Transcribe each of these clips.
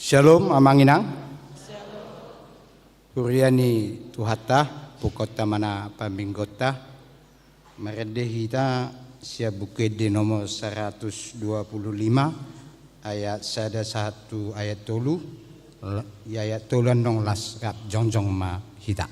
Shalom amanginang. Kuriani tuhata pukota mana paminggota. Meredehita sia bukede nomor 125 ayat 1 ayat tolu ayat tolan dong las rap jongjong ma hita.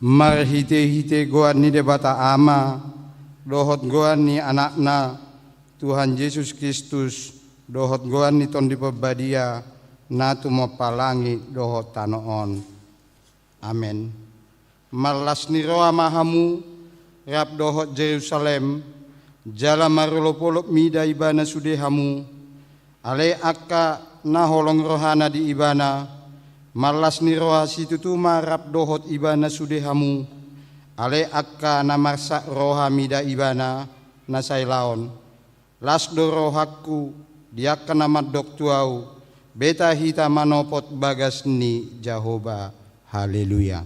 Marhite-hite goan ni debata ama, dohot goan ni anakna, Tuhan Yesus Kristus, dohot goan ni tondi pebadia, natu mapalangi dohot tanoon. Amen. Malas ni roa mahamu, rap dohot Jerusalem, jala marulopolop mida ibana sudehamu, ale akka naholong rohana di ibana, malas ni roha situtuma rap dohot ibana sudehamu, ale akka namarsa roha mida ibana nasailaon, las do rohaku diakka namat doktuau, beta hita manopot bagas ni Jehovah. Haleluya.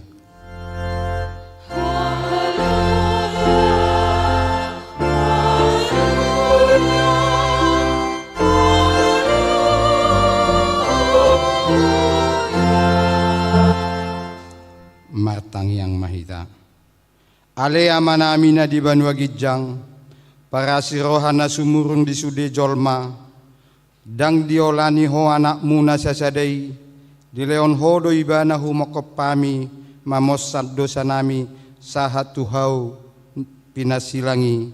Martang yang mahita. Ale amana amina di banua gijang, para sirohana sumurung di sude jolma, dang diolani ho anak muna sasadai, di leon hodo ibana humokopami, mamosad dosa nami, sahat tuhau pinasilangi.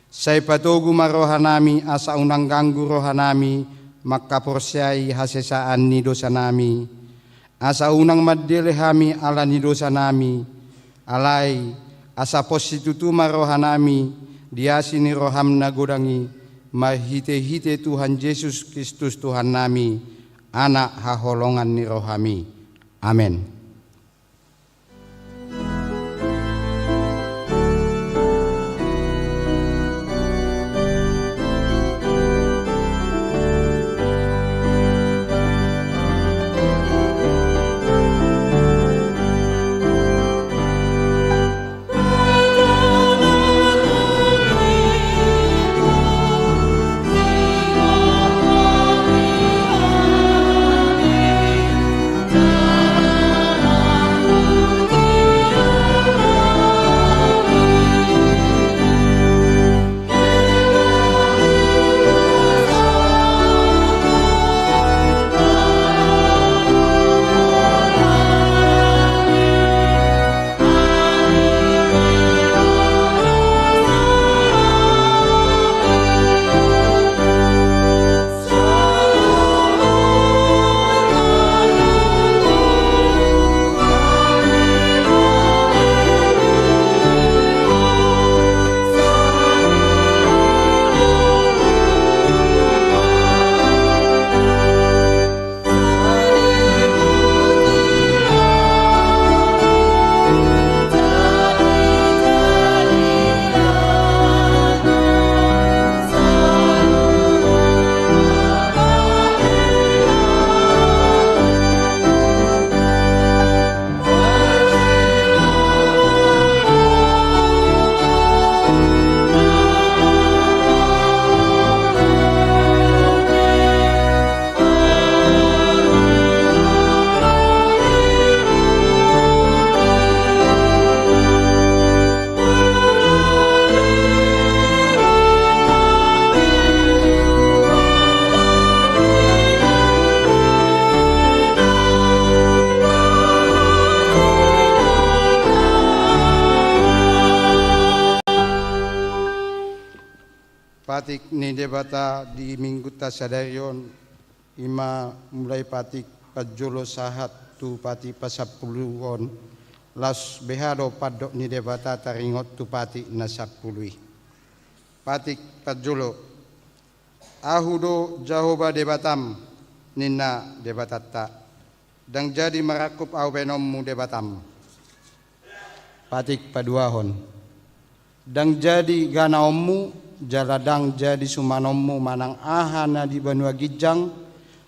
Say patogu marohanami asa unang ganggu rohanami, makaporsyai hasesaan ni dosa nami. Asa unang madelehami ala ni dosa nami, alai asa positutu marohanami, diasi ni roham nagodangi, mahite-hite Tuhan Yesus Kristus Tuhan nami, anak haholongan ni rohami. Amin. patik ni debata di minggu tasadarion ima mulai patik pajolo sahat tu pati pasapuluon las behado padok ni debata taringot tu pati nasapului. Patik pajolo ahudo jahoba debatam nina debatatta dang jadi merakup awenommu debatam. Patik paduahon dang jadi ganaommu jaladang jadi sumanommu manang ahana di Banua Gijang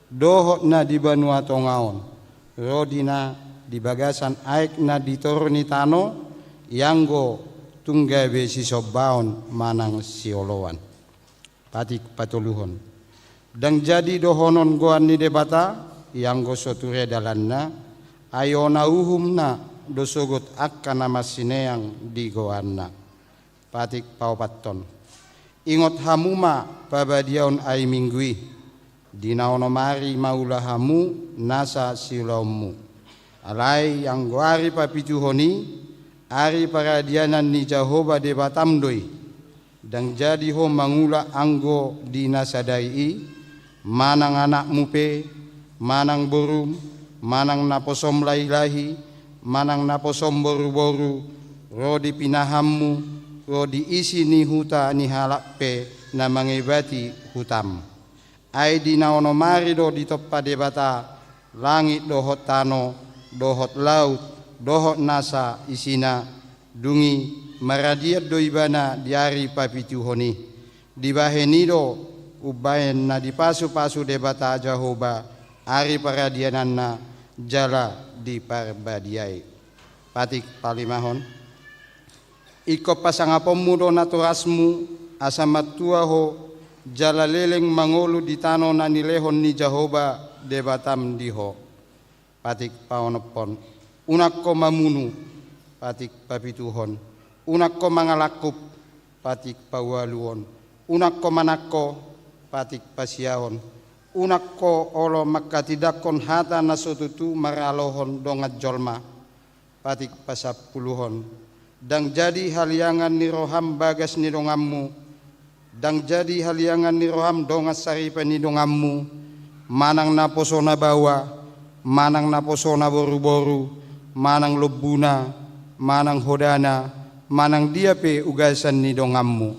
dohotna di Banua Tongaon rodina di bagasan aikna di Torni Tano yanggo tunggabe si sobaon manang siolowan. Patik patuluhon dang jadi dohonon goan ni debata yanggo soture dalanna ayona uhumna dosogot akkana masineang di goanna. Patik paupatton ingot hamuma pabadiaon ai minggui dinaono mari maula hamu nasa silommu alai yang goari papituhoni ari paradianan ni Jahoba de batamdoi dang jadi ho mangula anggo dinasadai manang anak mupe manang borum manang naposom lahi-lahi manang naposom boru-boru rodi pinahammu rodi isi ni huta ni halakpe na mangibati hutam ai dinaono mari do di toppa debata langit dohot tano dohot laut dohot nasa isina dungi maradiat do ibana diari papituhoni dibahenido ubayen na dipasu-pasu debata Jahoba ari paradiananna jala di parbadiai. Patik palimahon iko pasangapommu do naturasmu asamatua ho jala leleng mangolu di tano na nilehon ni Jahoba de batam diho. Patik paonopon unakko mamunu patik papituhon unakko mangalakup patik pawaluon unakko manakko patik pasiahon unakko olo makatidakon hata nasotutu maralohon dongat jolma. Patik pasapuluhon dang jadi haliangan ni roham bagas ni dongammu dang jadi haliangan ni roham dongat saripa ni dongammu manang naposona bawa manang naposona boru-boru manang lobuna manang hodana manang diape ugasan ni dongammu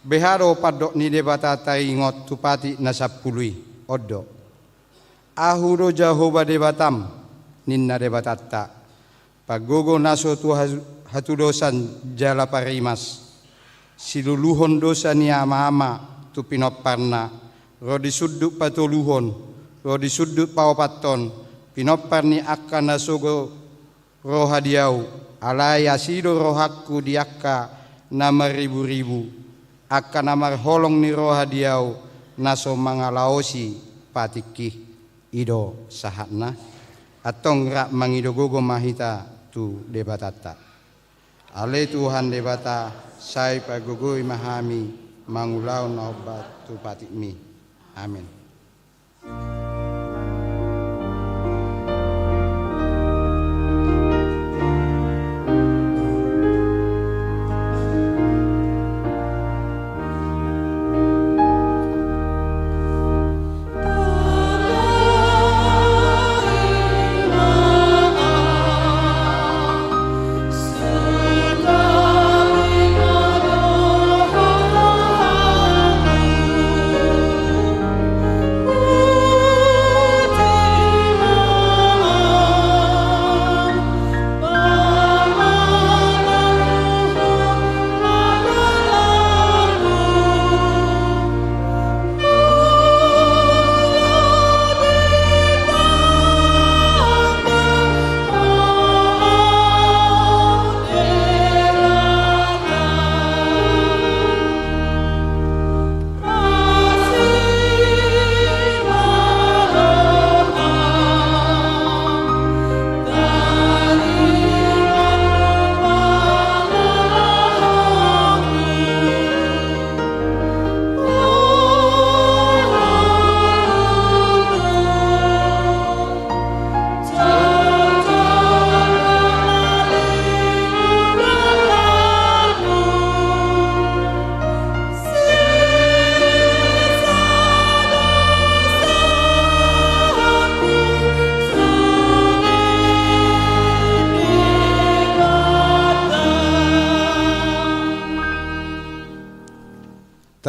beharo padok ni debata taingot tupati nasapului odo ahudo Jahoba de batam ninna debatatta pagogo naso tu hatudosan jala parimas siluluhon dosa ni ama-ama tu pinoparna rodi suduk patoluhon rodi suduk pawapaton pinopar ni akka nasogo rohadiau alaya sido rohakku diakka nama ribu-ribu akka namar holong ni rohadiau naso mangalaosi patikki ido sahatna atong rak mangido gogo mahita tu debatata ale Tuhan debata sai pagogoi mahami mangulau na obat tu patikmi amin.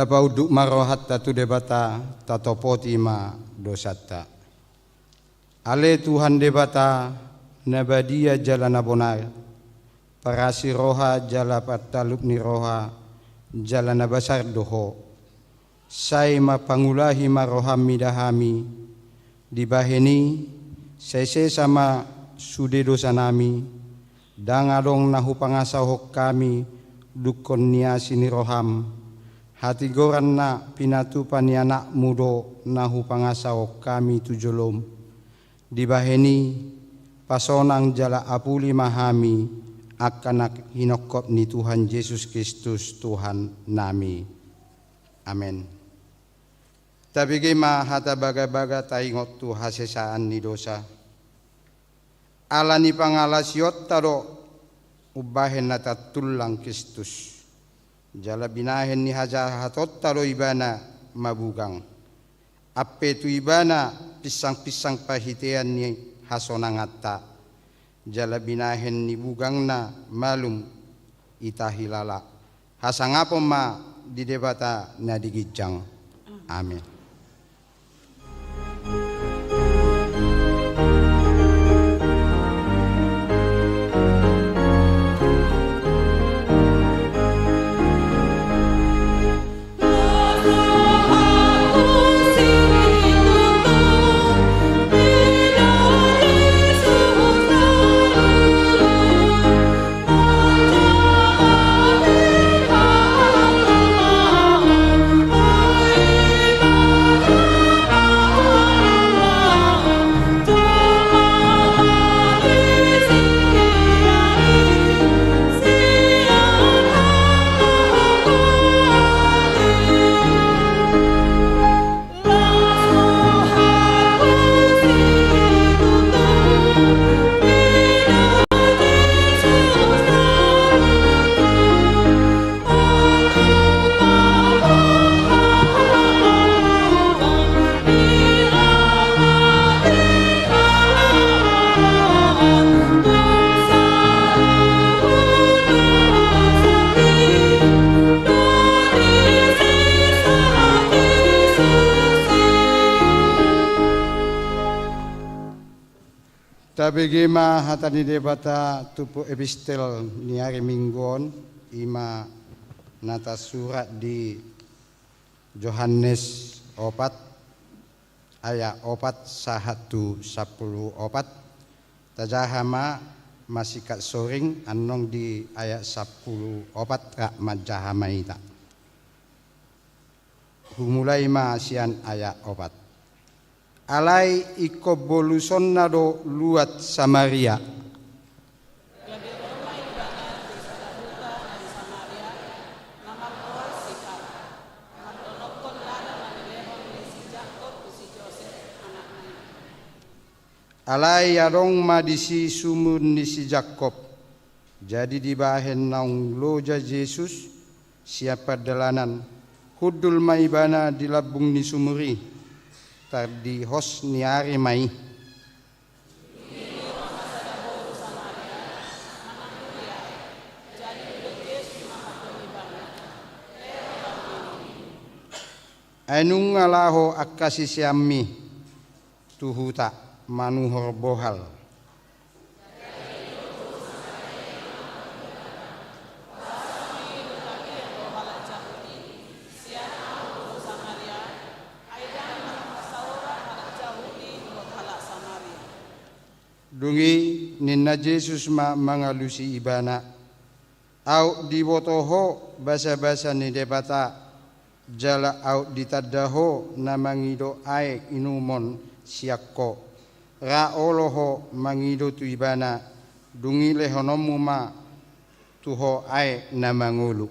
tapauduk marohat tatu debata tatopoti ma dosata. Ale Tuhan debata nabadia jala nabonar, parasi roha jala pataluk ni roha jala nabasar doho. Sai ma pangulahi ma roha midahami, dibaheni sese sama sude dosa nami, dangadong nahu pangasahok kami dukon nia sini roham. Hati goran na pinatupan ni anak mudo nahu pangasahok kami tujolom. Dibaheni pasonang jala apuli mahami akanak hinokop ni Tuhan Yesus Kristus Tuhan nami. Amin. Tapi gema hata baga-baga taingot tu hasesaan ni dosa. Ala ni pangalasiot tado ubahen nata tulang Kristus. Jala binahen ni haja hatot tado ibana mabugang. Ape tu ibana pisang-pisang pahitean ni hasonangata. Jala binahen ni bugang na malum itahilala. Hasangapo ma di debata na digijang. Amin. Tabegema hatani debata tupu epistel ni hari mingguon ima nata surat di Yohanes 4 ayat 4 1-10 tajahama masikat soring anong di ayat 10 rak majahama ita humulai ma sian ayat 4 alai iko boluson nado luat Samaria. Alai yarong madisi sumun ni si Jakob. Jadi dibahen naung loja Yesus siapa dalanan hudul maibana di labung ni sumuri. Tadi hos niari mai anu ngalaho akasi siami tuhuta manuhor bohal dungi ninna Yesus ma mangalusi ibana au dibotoho basa-basa ni debata jala au ditadaho na mangido ai inumon siakko ra oloho mangido tu ibana dungi lehonomu ma tuho ai na mangulu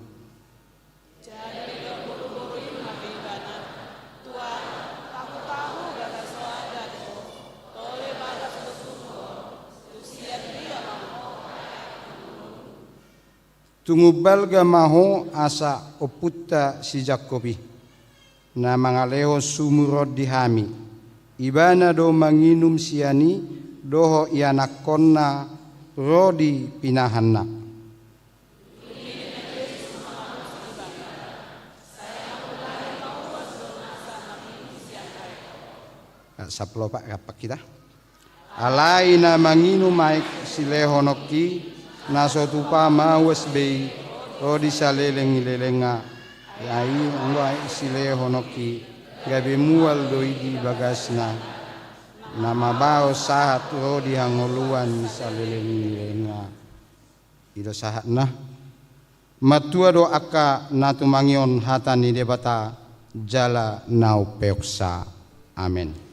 tungubal gamaho asa oputta si Jakobi na mangaleho sumurod dihami ibana do manginum siani doho ianakonna rodi pinahanna saplo pak kapak kita. Alaina manginu maik silehonoki nasotupa mawesbei rodi saleleng lelenga yai ngwai silehonoki gabe mual doidi bagasna nama bao sahat rodi hangoluan saleleng lelenga ida sahat nah matua do aka natumangion hatani debata jala nau peoksa amen.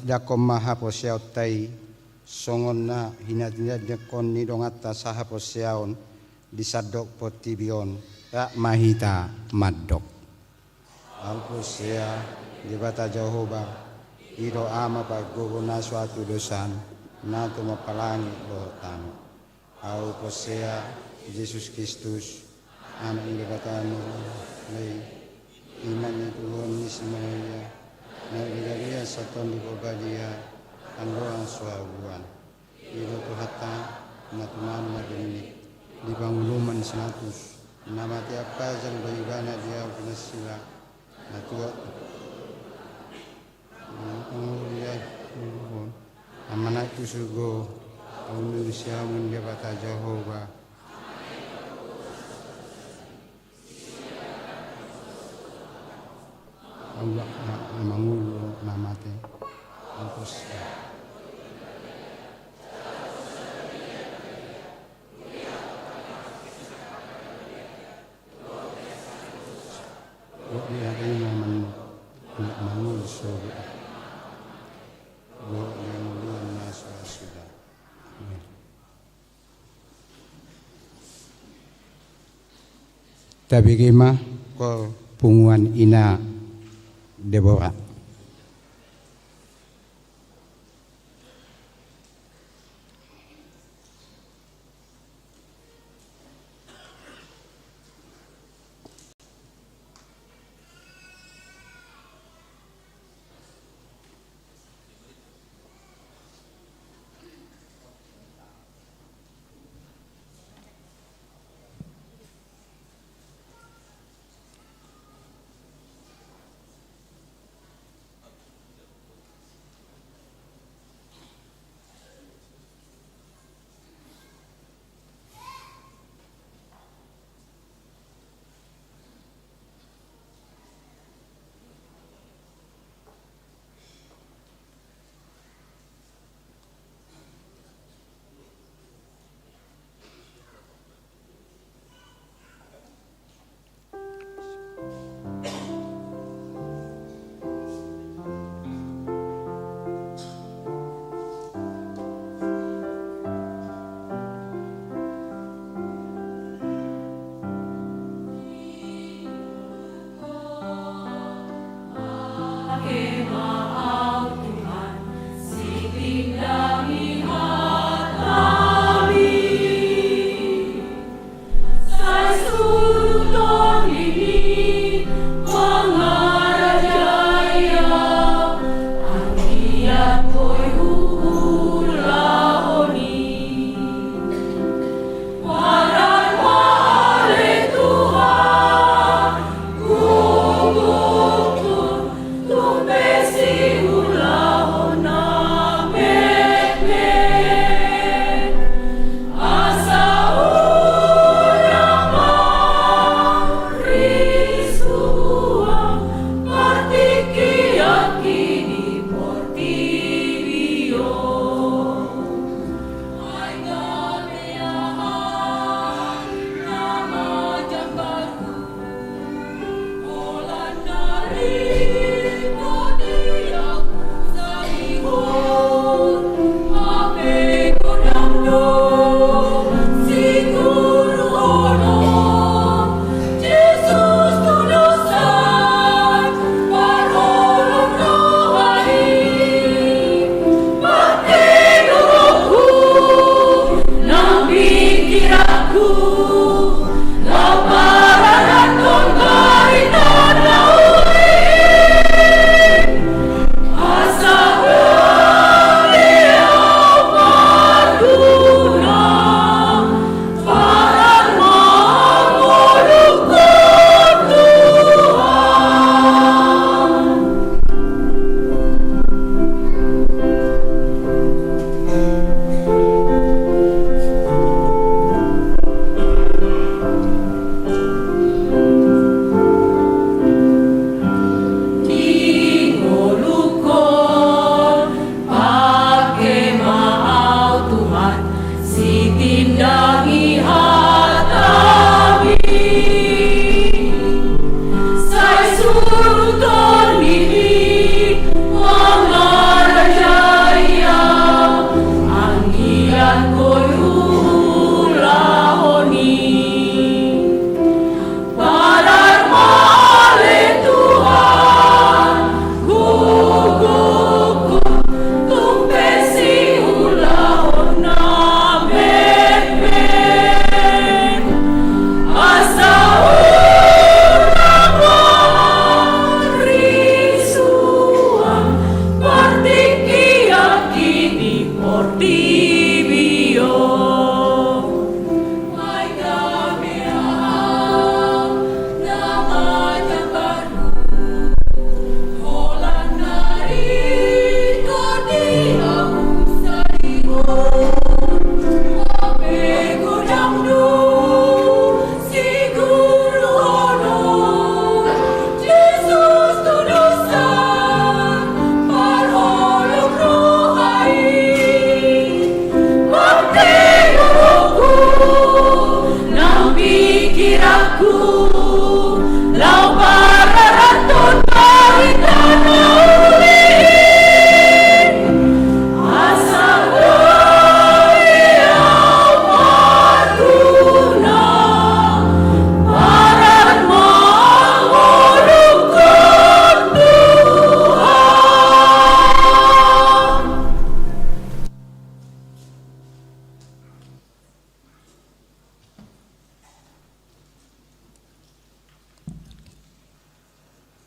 Dakom maha posiao tai songon na hinatinja dekon ni dongata saha posiaon disadok potibion rak mahita madok alposia dibata Jehovah ido ama paguguna suatu dosan nato mapalangi dotan alposia Yesus Kristus anak dibatamu lei iman itu ni semuanya Nagagalia sa tondi ko badia ang roang suaguan. Iro to hata na tuman na ginit. Di panguluman sa natus. Namati apazang bayugana diya pinasila. Natuwa. Amanat sugo. Ang siya mun dia bata Jehovah. Allah mangulo namate angkos dia ini mangulo so yang luar biasa sudah tapi gimana ko punguan ina Deborah.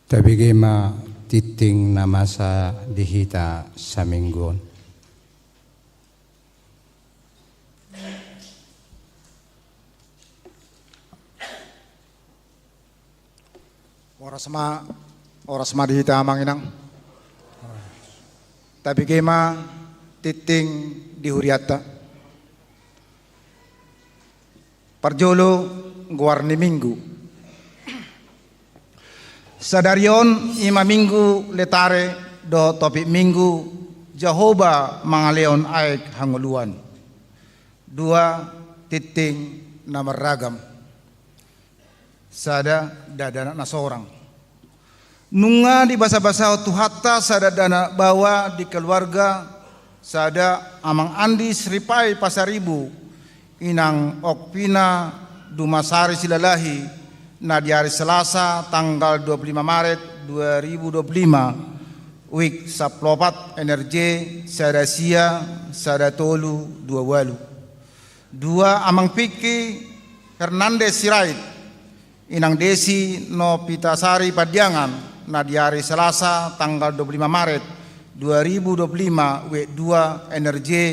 Tapi gema titing na masa dihita sa minggon. Oras ma dihita manginang. Tapi gema titing dihuriata. Parjolo guarni minggu. Sadarion ima minggu letare do topik minggu Jehovah mangaleon aik hanguluan. Dua titing nama ragam. Sada dadana nasorang. Nunga di basa-basa tuhatta sada dana bawa di keluarga sada amang andi seripai pasaribu inang okpina dumasari silalahi. Nah di hari Selasa tanggal 25 Maret 2025 week saplopat energi sada sia sada tolu dua walu dua amang piki Hernandez Sirait inang desi no pitasari Padiangan. Nah di hari Selasa tanggal 25 Maret 2025 week 2 energi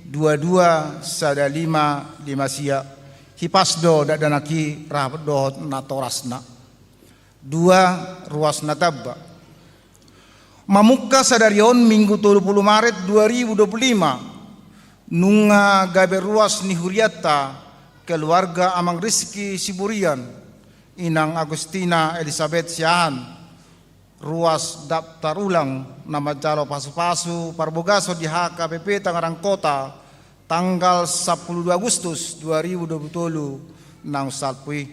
22 sada 5 sia hipasdo dadanaki rahdo natorasna dua ruas natabba mamuka sadarion minggu 30 Maret 2025 nunga gabe ruas nihuriata keluarga amang Rizki Siburian inang Agustina Elizabeth Siahan ruas daftar ulang nama jalo pasu-pasu parbogaso di HKPP Tangerang Kota tanggal 12 Agustus 2020 nang salpui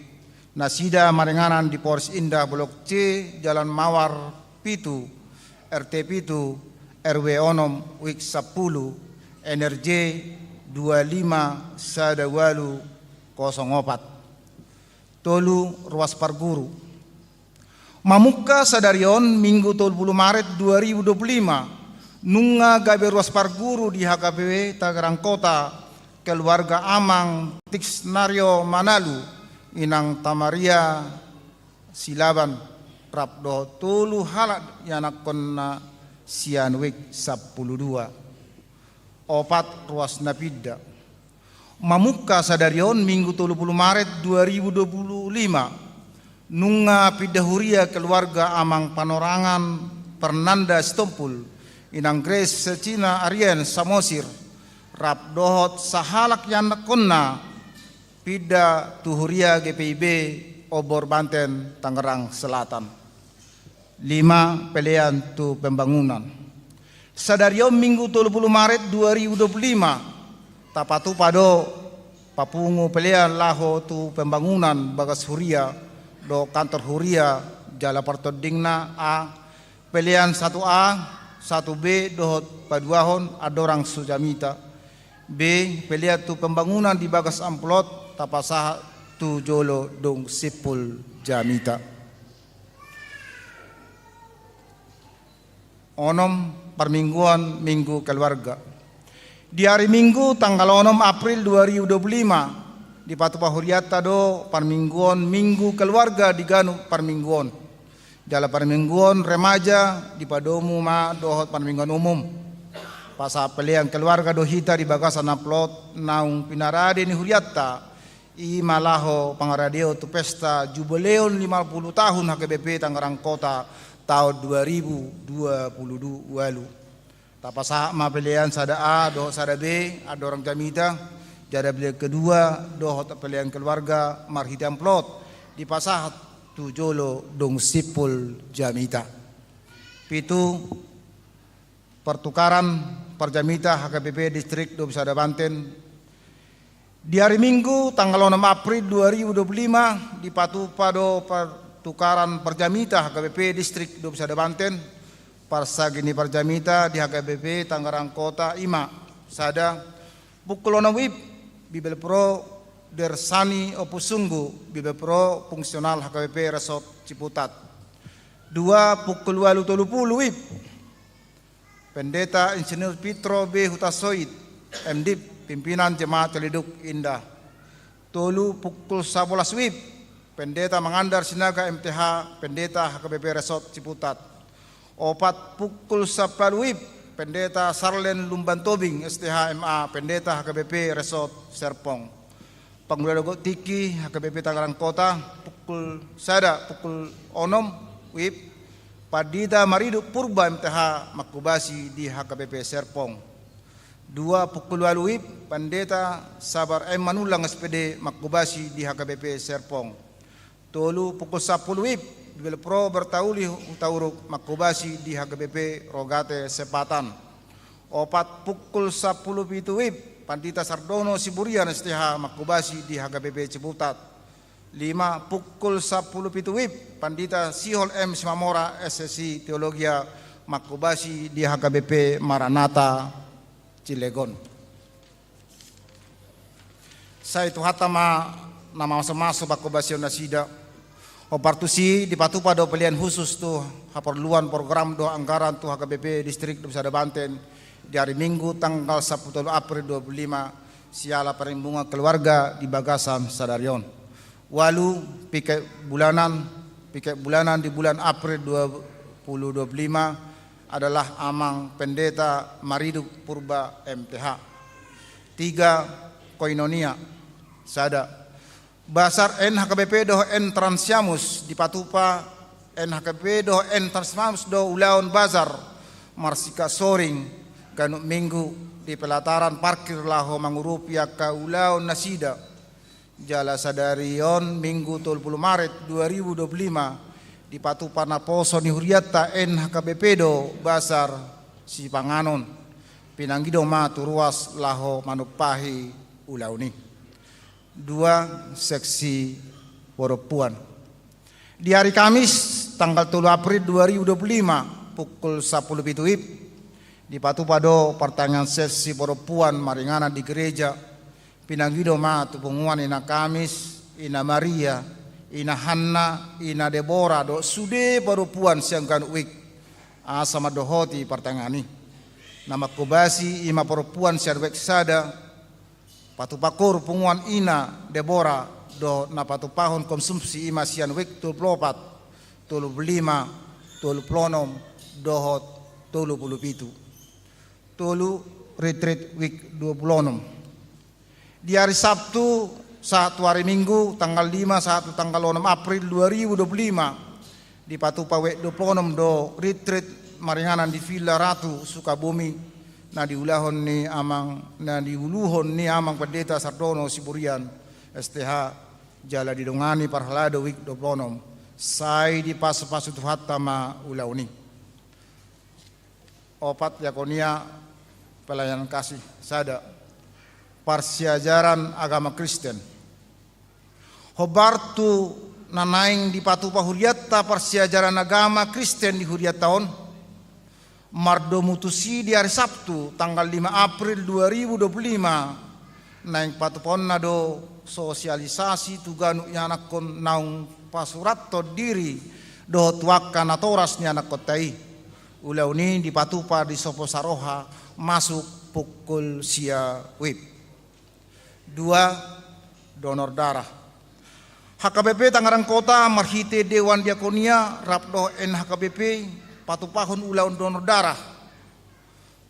nasida marenganan di Polres Indah Blok C Jalan Mawar Pitu RT Pitu RW Onom Wik 10 NRJ 25 Sadawalu 04 Tolu Ruas Parguru mamuka sadarion minggu 30 Maret 2025 nunga gabe ruas parguru di HKBW Tangerang Kota keluarga amang Tiksnario Manalu inang Tamaria Silaban rapdo tulu halak yanakonna sianwik 12 opat ruas napida mamuka sadarion minggu 30 Maret 2025 nunga pidahuria keluarga amang Panorangan Fernanda Stompul inang Grace Secina Arien Samosir rap dohot sahalak yang nakonna pida tuhuria GPIB Obor Banten Tangerang Selatan 5 pelean tu pembangunan sadarion minggu 30 Maret 2025 tapatu pado papungu pelean laho tu pembangunan bagas huria do kantor huria jala partodingna A pelean 1A 1B dohot paduahon adorang sujamita B pelihat tu pembangunan di bagas amplot tapasah tu jolo dong sipul jamita onom permingguan minggu keluarga di hari Minggu tanggal 6 April 2025 di Patu Pahuriata do permingguan minggu keluarga di Ganu permingguan jala permingguan remaja di Padomu ma dohot permingguan umum pasa pelian keluarga dohita di bagasan aplot naung pinarade ni huriata i malaho pangaradio tu pesta jubileon 50 tahun HKBP Tangerang Kota tahun 2022 walu tapasa ma pelian sada A dohot sada B ada orang jamita jada beliau kedua dohot pelian keluarga marhita amplot di pasah tu jolo dong sipul jamita pitu pertukaran perjamita HKBP distrik Dobsada Banten di hari Minggu tanggal 6 April 2025 di Patu Pado pertukaran perjamita HKBP distrik Dobsada Banten parsagini perjamita di HKBP Tangerang Kota Ima sada bukulona wib bibel pro Dersani Opusunggu Bibe Pro fungsional HKBP Resort Ciputat 2 pukul 8.30 WIB Pendeta Insinyur Pitro B. Hutasoid MDIP pimpinan Jemaat Celiduk Indah Tolu pukul 11 WIB Pendeta Mangandar Sinaga MTH, Pendeta HKBP Resort Ciputat. 4 pukul 10 WIB, Pendeta Sarlen Lumban Tobing STH MA, Pendeta HKBP Resort Serpong. Pengguna Dogo Tiki HKBP Tangerang Kota, pukul 6 WIB, Padida Maridu Purba MTH Makubasi di HKBP Serpong. 2 pukul 8 WIB, Pendeta Sabar M Manulang SPD Makubasi di HKBP Serpong. 3 pukul 10 WIB, Bil Pro Bertauli Utauruk Makubasi di HKBP Rogate Sepatan. 4 pukul 10 WIB, Pandita Sardono Siburian STH Makubasi di HKBP Ciputat. 5 pukul 10 WIB, Pandita Sihol M Simamora SSI Teologia Makubasi di HKBP Maranata Cilegon. Saya itu hatama nama masuk Makubasi Nasida. Opartusi dipatupa do pilihan khusus tuh haperluan program do anggaran tuh HKBP Distrik Nusa Banten di hari Minggu tanggal 10 April 25 siala perimbungan keluarga di Bagasan Sadarion. Walu piket bulanan di bulan April 2025 adalah Amang Pendeta Maridu Purba MTH. 3 Koinonia Sada Basar NHKBP doh N Transiamus di Patupa NHKBP doh N Transiamus do Ulaon Bazar Marsika Soring Ganuk Minggu di pelataran parkir laho mangurupia ka Ulaon Nasida Jala Sadarion Minggu 30 Maret 2025 di Patupa Naposo ni Huriata NHKBP do Basar Sipanganon Pinanggido ma turuas laho manupahi Ulauni. 2 seksi Poropuan. Di hari Kamis tanggal 3 April 2025 pukul 10 WIB di Patupado pertanyaan seksi Poropuan Maringana di gereja Pinanggido ma tupunguan ina Kamis, ina Maria, ina Hanna, ina Deborah do sude Poropuan siangkan wik asama dohoti pertanyaan ini. Nama kubasi ima Poropuan siarwek sada Patupakur punguan ina Deborah do na patupahon konsumsi ima sian wik 24 25 26 dohot 27 retreat week 26. Di hari Sabtu 1 hari Minggu tanggal 5 1 tanggal 6 April 2025 di Patupa wek 26 do retreat Maringanan di Villa Ratu Sukabumi. Nah diulahon ni uluhon ni amang Pendeta Sardono Siburian STH jala didongani parhalado wik 26 sai di pasu tuhatta ma ulauni. 4 Yakonia pelayanan kasih sada Parsiajaran agama Kristen. Hobartu nanaing di Patupa Huriata Parsiajaran agama Kristen di Huriataon Mardo mutusi di hari Sabtu tanggal 5 April 2025 naing patupon nado sosialisasi tuganu anak kon naung pasuratto diri do tuaka natoras ni anak kotai ulauni di Patupa di Sopo Saroha masuk pukul sia wib. 2 Donor darah. HKBP Tangerang Kota marhite Dewan Diakonia Rapdo NHKBP Patupahon ulaun donor darah.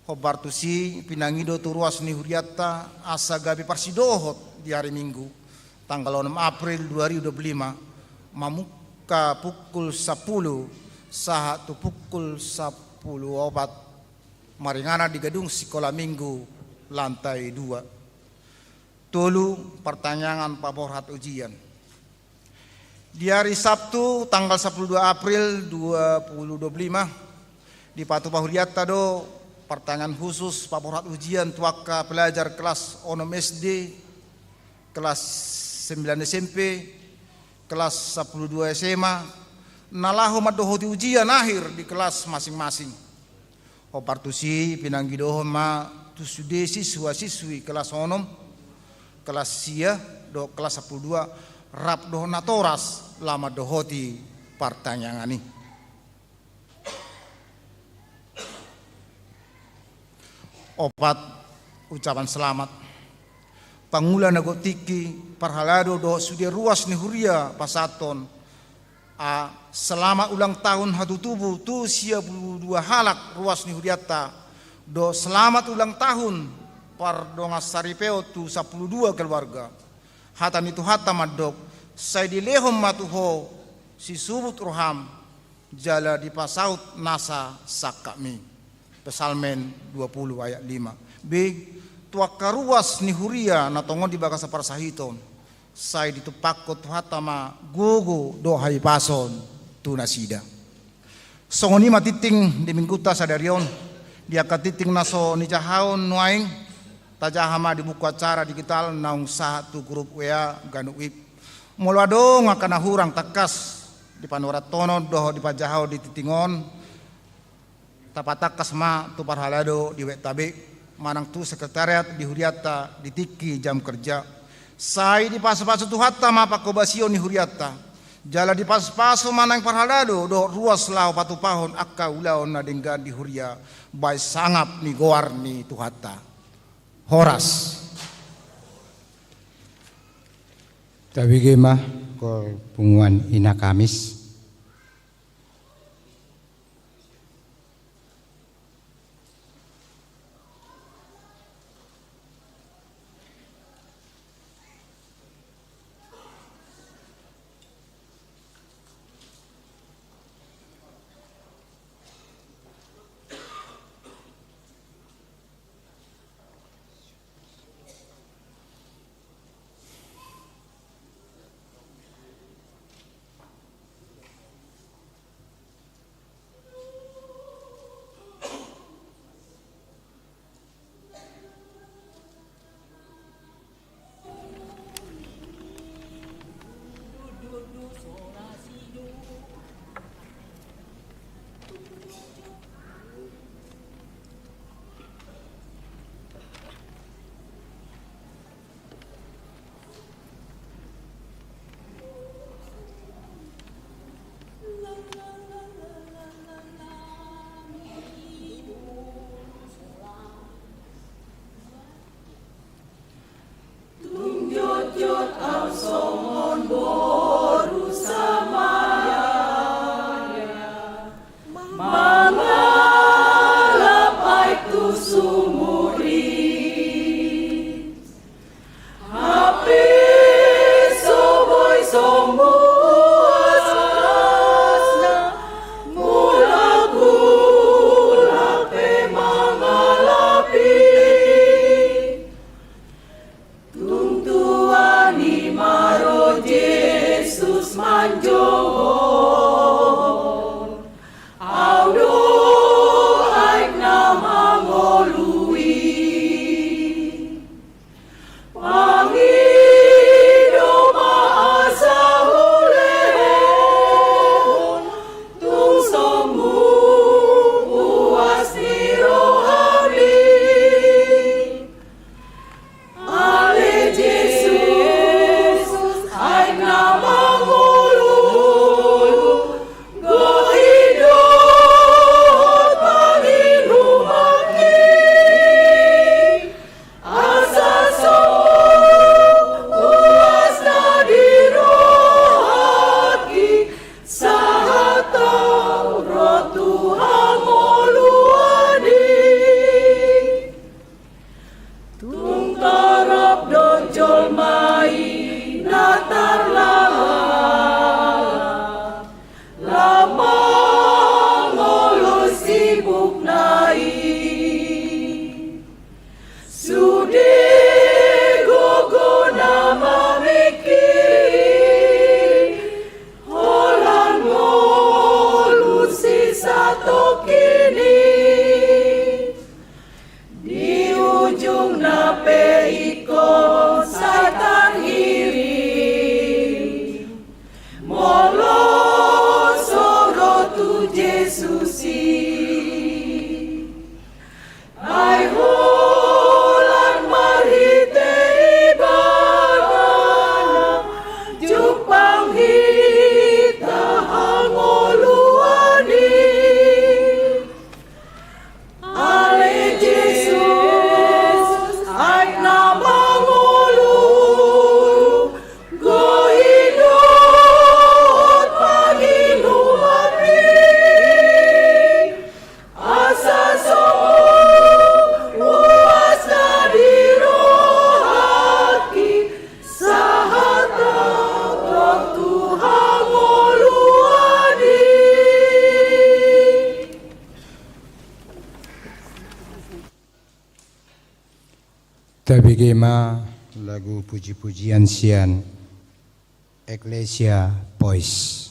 Hobartusi pinangido turuas ni Huriata asa gabi parsidohot di hari Minggu tanggal 6 April 2025 mamuka pukul 10 sahatu pukul 10 obat Maringana di gedung sekolah Minggu lantai 2. Tolu pertanyaan paborhat ujian. Di hari Sabtu tanggal 12 April 2025 di Patupa Huriata do pertanyaan khusus paborhat ujian tuaka pelajar kelas 6 SD, kelas 9 SMP, kelas 12 SMA nalaho madohoti ujian akhir di kelas masing-masing. Opartusi pinanggidohon ma tusude siswa-siswi kelas 6, kelas sia do kelas 12 rap dohon natoras lama dohoti pertanyaan ini. 4 ucapan selamat. pangula na gotiki parhalado do sudia ruas ni huria pasaton selama ulang tahun hatutubu tu 22 halak ruas ni huriata do selamat ulang tahun par donga saripeo tu 12 keluarga hatan itu hata madok saya dilehom matuho si subut roham jala di pasaut nasa sakami Pesalmen 20 ayat 5 b tua karuas ni huria na tongon di bakasa parsahiton saya ditupakot hatama gogo do hai pason tu nasida songoni matiting di mingkuta sadarion dia katiting naso ni cahaon nuaing tajahama di buku acara digital naung satu grup WA ganu ip mulado ngakana hurang takas di panoratono doh di pajahau di titingon tapatakas ma tu parhalado di wetabe manang tu sekretariat di huriata di tiki jam kerja sai di pasu-pasu tu hatta ma pakobasio ni huriata jala di pasu-pasu manang parhalado do ruas lau patu pahon akka ulau na denggan di huria bai sangap ni goar ni tu hatta Horas Tabi gemah ko punguan ina Kamis Mangulu Tabigema lagu puji-pujian sian Ecclesia Boys.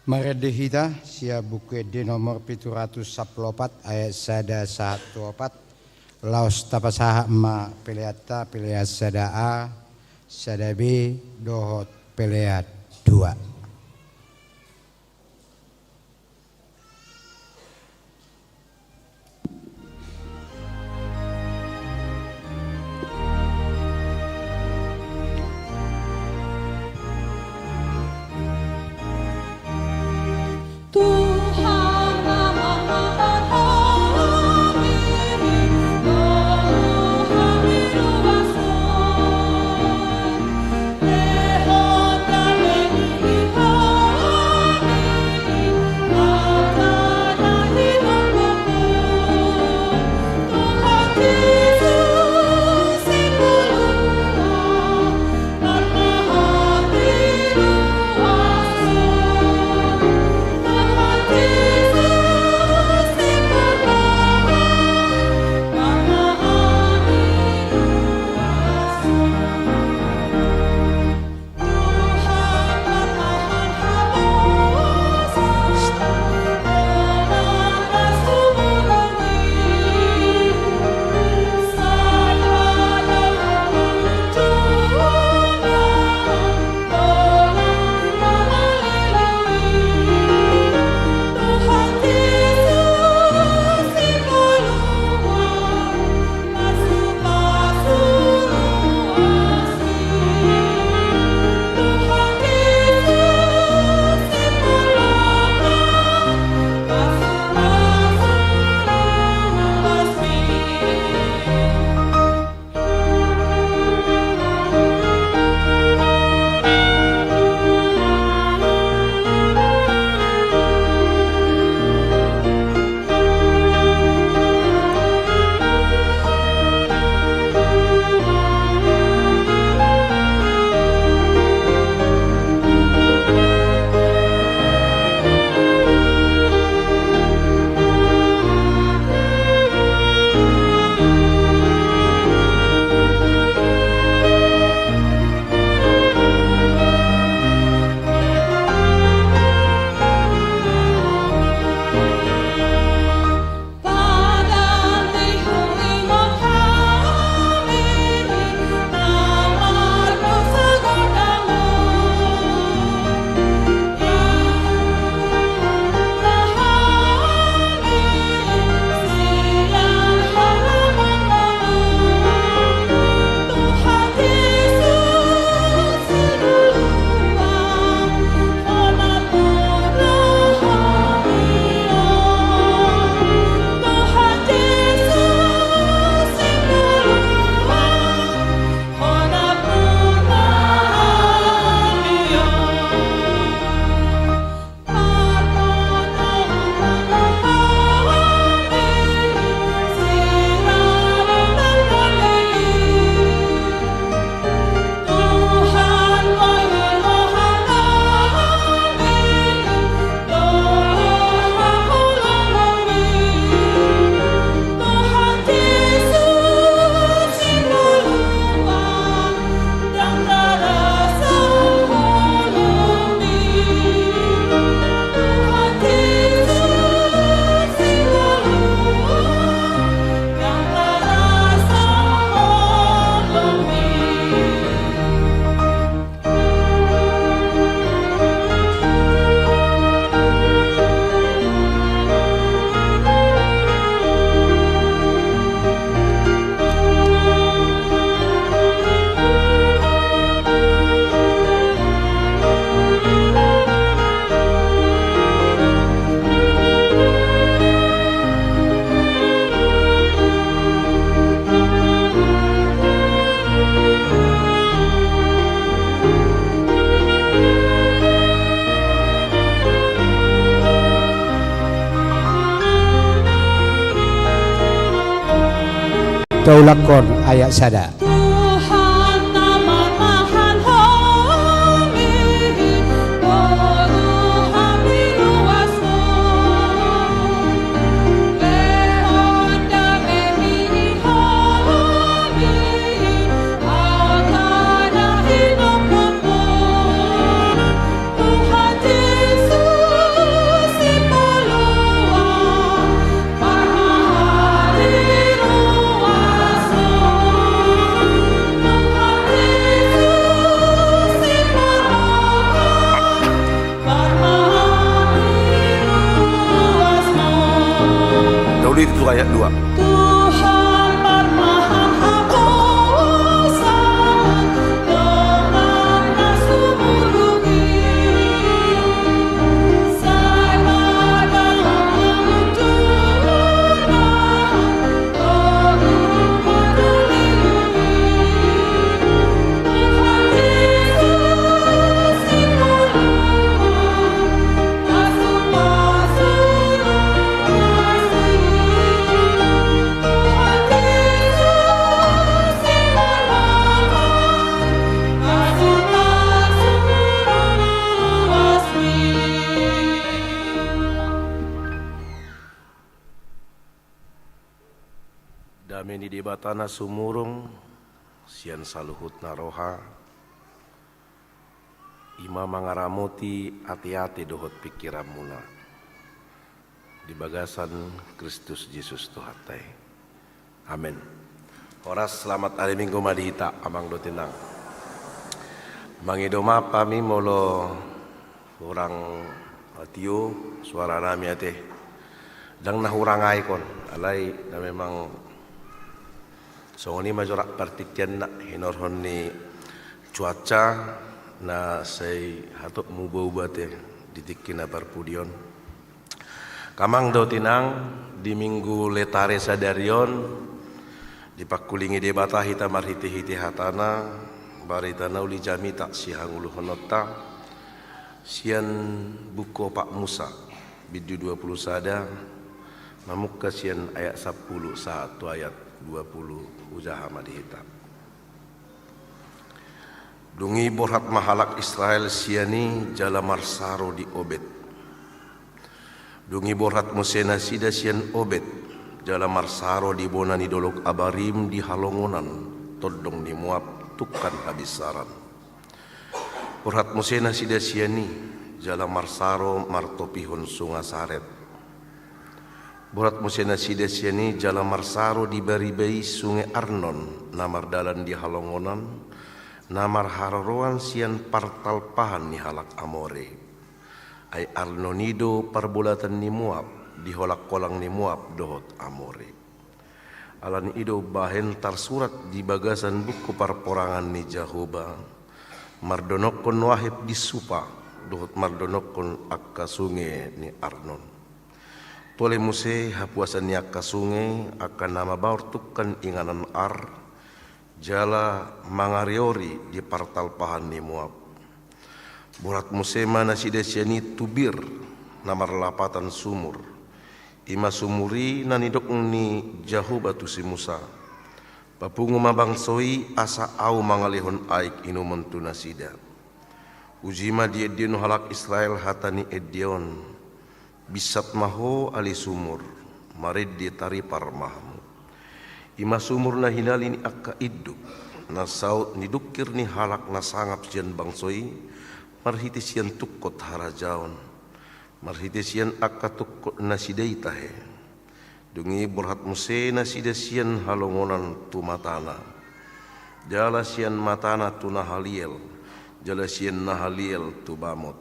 Maredehita sia buku di nomor 714 ayat sada 14 laos tapasaha ma peleata peleat sada A sada B dohot peleat 2. kaulakon ayat sada. Itu ayat 2. Tuhan bermaha-kuasa dengan nasumurungi saya dalam tuntunan Tuhan melindungi Tuhan Yesus si penolong Dameni di batana sumurung sian saluhut naroha ima mangaramuti ati-ati dohot pikiran muna di bagasan Kristus Yesus Tuhatai. Amin. Horas selamat hari Minggu madihita amang do tinang. Mangidoma pami molo orang atiu suara nami ate dang nahurangai kon alai na memang so ni majorak partikian nak hinorhon ni cuaca na say hatok mubau te ditikin na parpudion. Kamang do tinang di minggu letare sadarion dipakulingi debata hita marhiti-hiti hatana baritana uli jami tak sihangulu honota sian buku Pak Musa bidu 20 sada mamukka sian ayat 10 satu ayat 20 ujaha madihita. Dungi borhat mahalak Israel siani jala marsaro di Obed. Dungi borhat Musena sida sian Obed jala marsaro di bonani dolok abarim di halongonan todong di Moab tukan habisaran. Borhat Musena sida siani jala marsaro martopihon sunga saret. Borat Musena sida siani jala marsaro di bari-bari sungai Arnon namar dalan di halongonan namar hararoan sian partalpahan ni halak Amore ay Arnonido parbulatan ni Moab di holak kolang ni Moab dohot Amore alan ido bahen tarsurat di bagasan buku parporangan ni Jahoba mardonokon wahib di Supa dohot mardonokon akka sungai ni Arnon. Tole muse hapuasan yak kasunge akan nama baur tukan inganan ar jala mangariori di partalpahan ni Moab. Borat muse mana sidesiani tubir namar lapatan sumur. Ima sumuri nanidok ni jahu batu si Musa. Papungu mabang soi asa au mangalihon aik inuman tunasida. Ujima di edion halak Israel hatani edion. Bisat maho ali sumur marid di taripar mahmu ima sumur na hinali ni akka iddu na saut ni dukir ni halak na sangap sian bangsoi marhiti sian tukot harajaon marhiti sian akka tukot na sidai tahe dungi borhat muse na sida sian halongonan tumatana jala sian matana tunahaliel jala sian nahaliel tubamot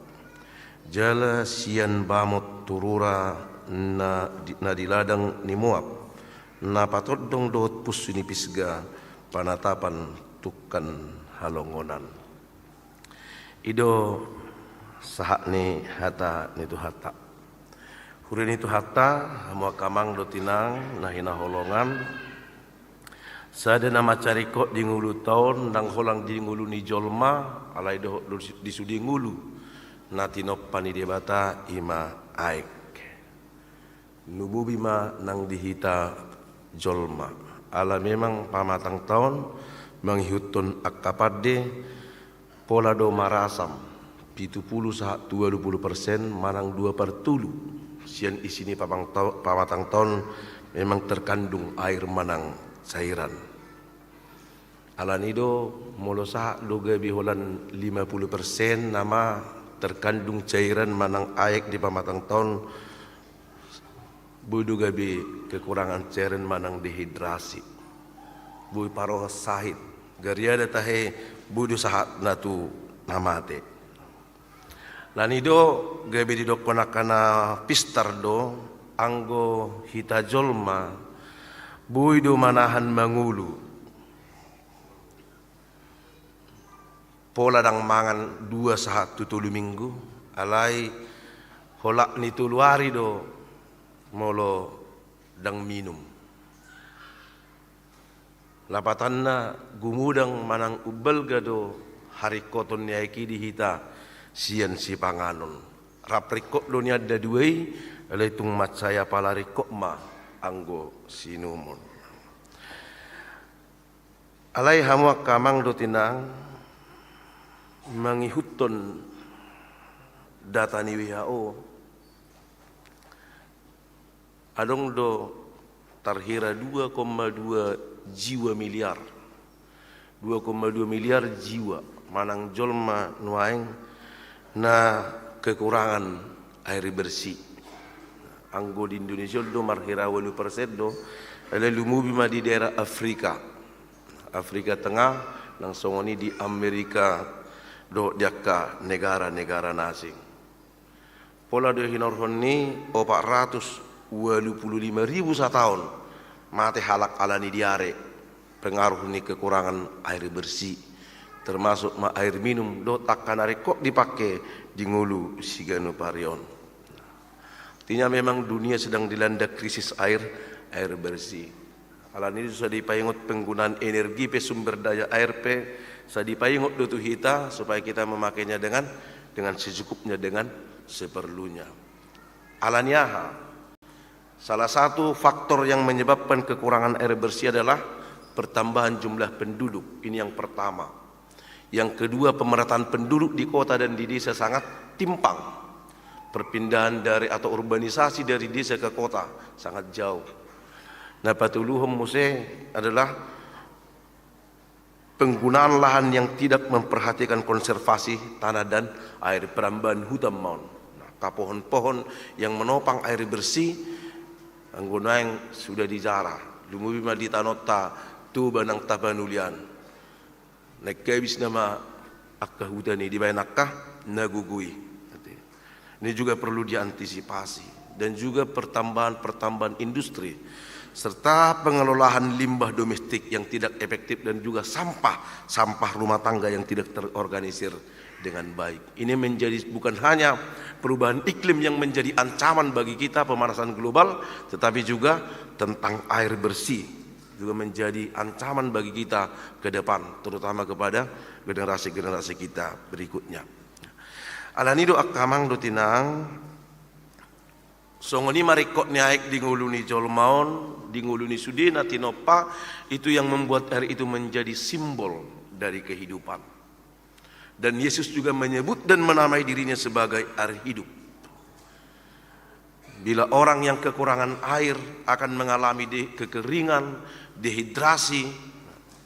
jala sian bamot turura na di ladang ni Moab na patodong doot pusu ni Pisga panatapan tukan halongonan ido sahak ni hata nitu hata hurin itu hata hamua kamang do tinang nahina holongan sada nama cariko di ngulu taon nang holang di ngulu ni jolma alai do di sudi ngulu natinop pani debata ima aik nubu bima nang dihita jolma ala memang pamatang tahun menghitun akapadde pola do marasam 70-20% manang 2/3 sian isini pamatang tahun memang terkandung air manang cairan. Alanido molosa loga biholan 50% nama terkandung cairan manang aek di pamatang tahun budu gabi kekurangan cairan manang dehidrasi bui paroh sahid gariada tahe budu sahat natu namate lanido gabi di dokonakana pistardo anggo hita jolma bui do manahan mangulu pola dang mangan 2-1 minggu alai holak ni tuluari do molo dang minum lapatanna gumudang manang ubal gado hari koton yaiki di hita sian si panganon raprikok do ni ada duai alai tung mat saya palarikok ma anggo sinumon alai hamuak kamang do tinang mengihutun data ni WHO adong do tarhira 2,2 jiwa miliar 2,2 miliar jiwa manang jolma nuaeng na kekurangan air bersih anggo di Indonesia do marhira 8% do ada lumubi ma di daerah Afrika Tengah langsung ini di Amerika do jaka negara-negara nasing. Pola do hinorhon ni 425.000 setahun mate halak alani diare pengaruh ni kekurangan air bersih termasuk ma air minum do takkan kok dipakai di ngulu sigano parion. Artinya memang dunia sedang dilanda krisis air bersih. Alani sudah dipaingot penggunaan energi pe sumber daya air pe sadipayingot do hita supaya kita memakainya dengan secukupnya dengan seperlunya. Alaniaha salah satu faktor yang menyebabkan kekurangan air bersih adalah pertambahan jumlah penduduk. Ini yang pertama. Yang kedua, pemerataan penduduk di kota dan di desa sangat timpang. Perpindahan dari atau urbanisasi dari desa ke kota sangat jauh. Nah, patuluhum muse adalah penggunaan lahan yang tidak memperhatikan konservasi tanah dan air, perambahan hutan maun. Nah, pohon-pohon yang menopang air bersih anggona yang sudah dijarah. Lumubi di tanota tu banang tabanulian. Nakabis nama akka hutan ini dibayanakkah nagugui. Ini juga perlu diantisipasi dan juga pertambahan industri serta pengelolaan limbah domestik yang tidak efektif dan juga sampah rumah tangga yang tidak terorganisir dengan baik. Ini menjadi bukan hanya perubahan iklim yang menjadi ancaman bagi kita pemanasan global, tetapi juga tentang air bersih juga menjadi ancaman bagi kita ke depan, terutama kepada generasi-generasi kita berikutnya. Alanido akamang do tinang songoni marikot naik di nguluni jolmaon, di nguluni sudina tinopa, itu yang membuat air itu menjadi simbol dari kehidupan. Dan Yesus juga menyebut dan menamai dirinya sebagai air hidup. Bila orang yang kekurangan air akan mengalami kekeringan, dehidrasi,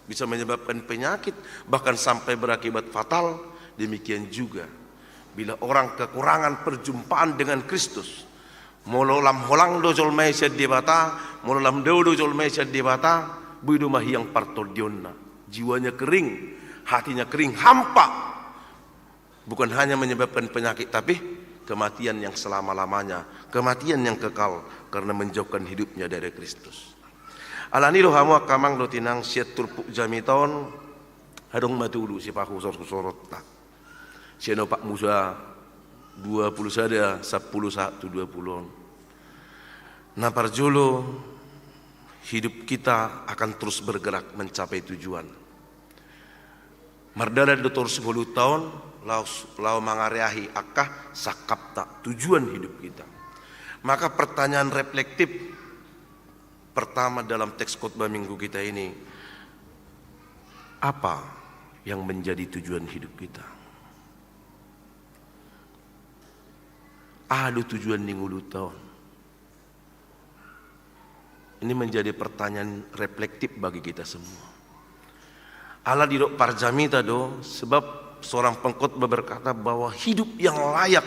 bisa menyebabkan penyakit, bahkan sampai berakibat fatal. Demikian juga bila orang kekurangan perjumpaan dengan Kristus, molo lam holang do jol mai syad debata, molo lam do jol mai syad debata, buidu mahiyang partodionna. Jiwanya kering, hatinya kering, hampa. Bukan hanya menyebabkan penyakit, tapi kematian yang selama-lamanya, kematian yang kekal karena menjauhkan hidupnya dari Kristus. Alani lo hamu kamang lo tinang syat turpuk jamiton hadong matulu si pahu sorot tak. Siano Pak Musa 20 sada 10 1 20. Nah parjolo hidup kita akan terus bergerak mencapai tujuan. Mardada dotor 10 tahun lau mangareahi akah sakap tak tujuan hidup kita. Maka pertanyaan reflektif pertama dalam teks khotbah minggu kita ini, apa yang menjadi tujuan hidup kita? Ada tujuan di ngulu tahun. Ini menjadi pertanyaan reflektif bagi kita semua. Allah didok parjamita do, sebab seorang pengkhotbah berkata bahwa hidup yang layak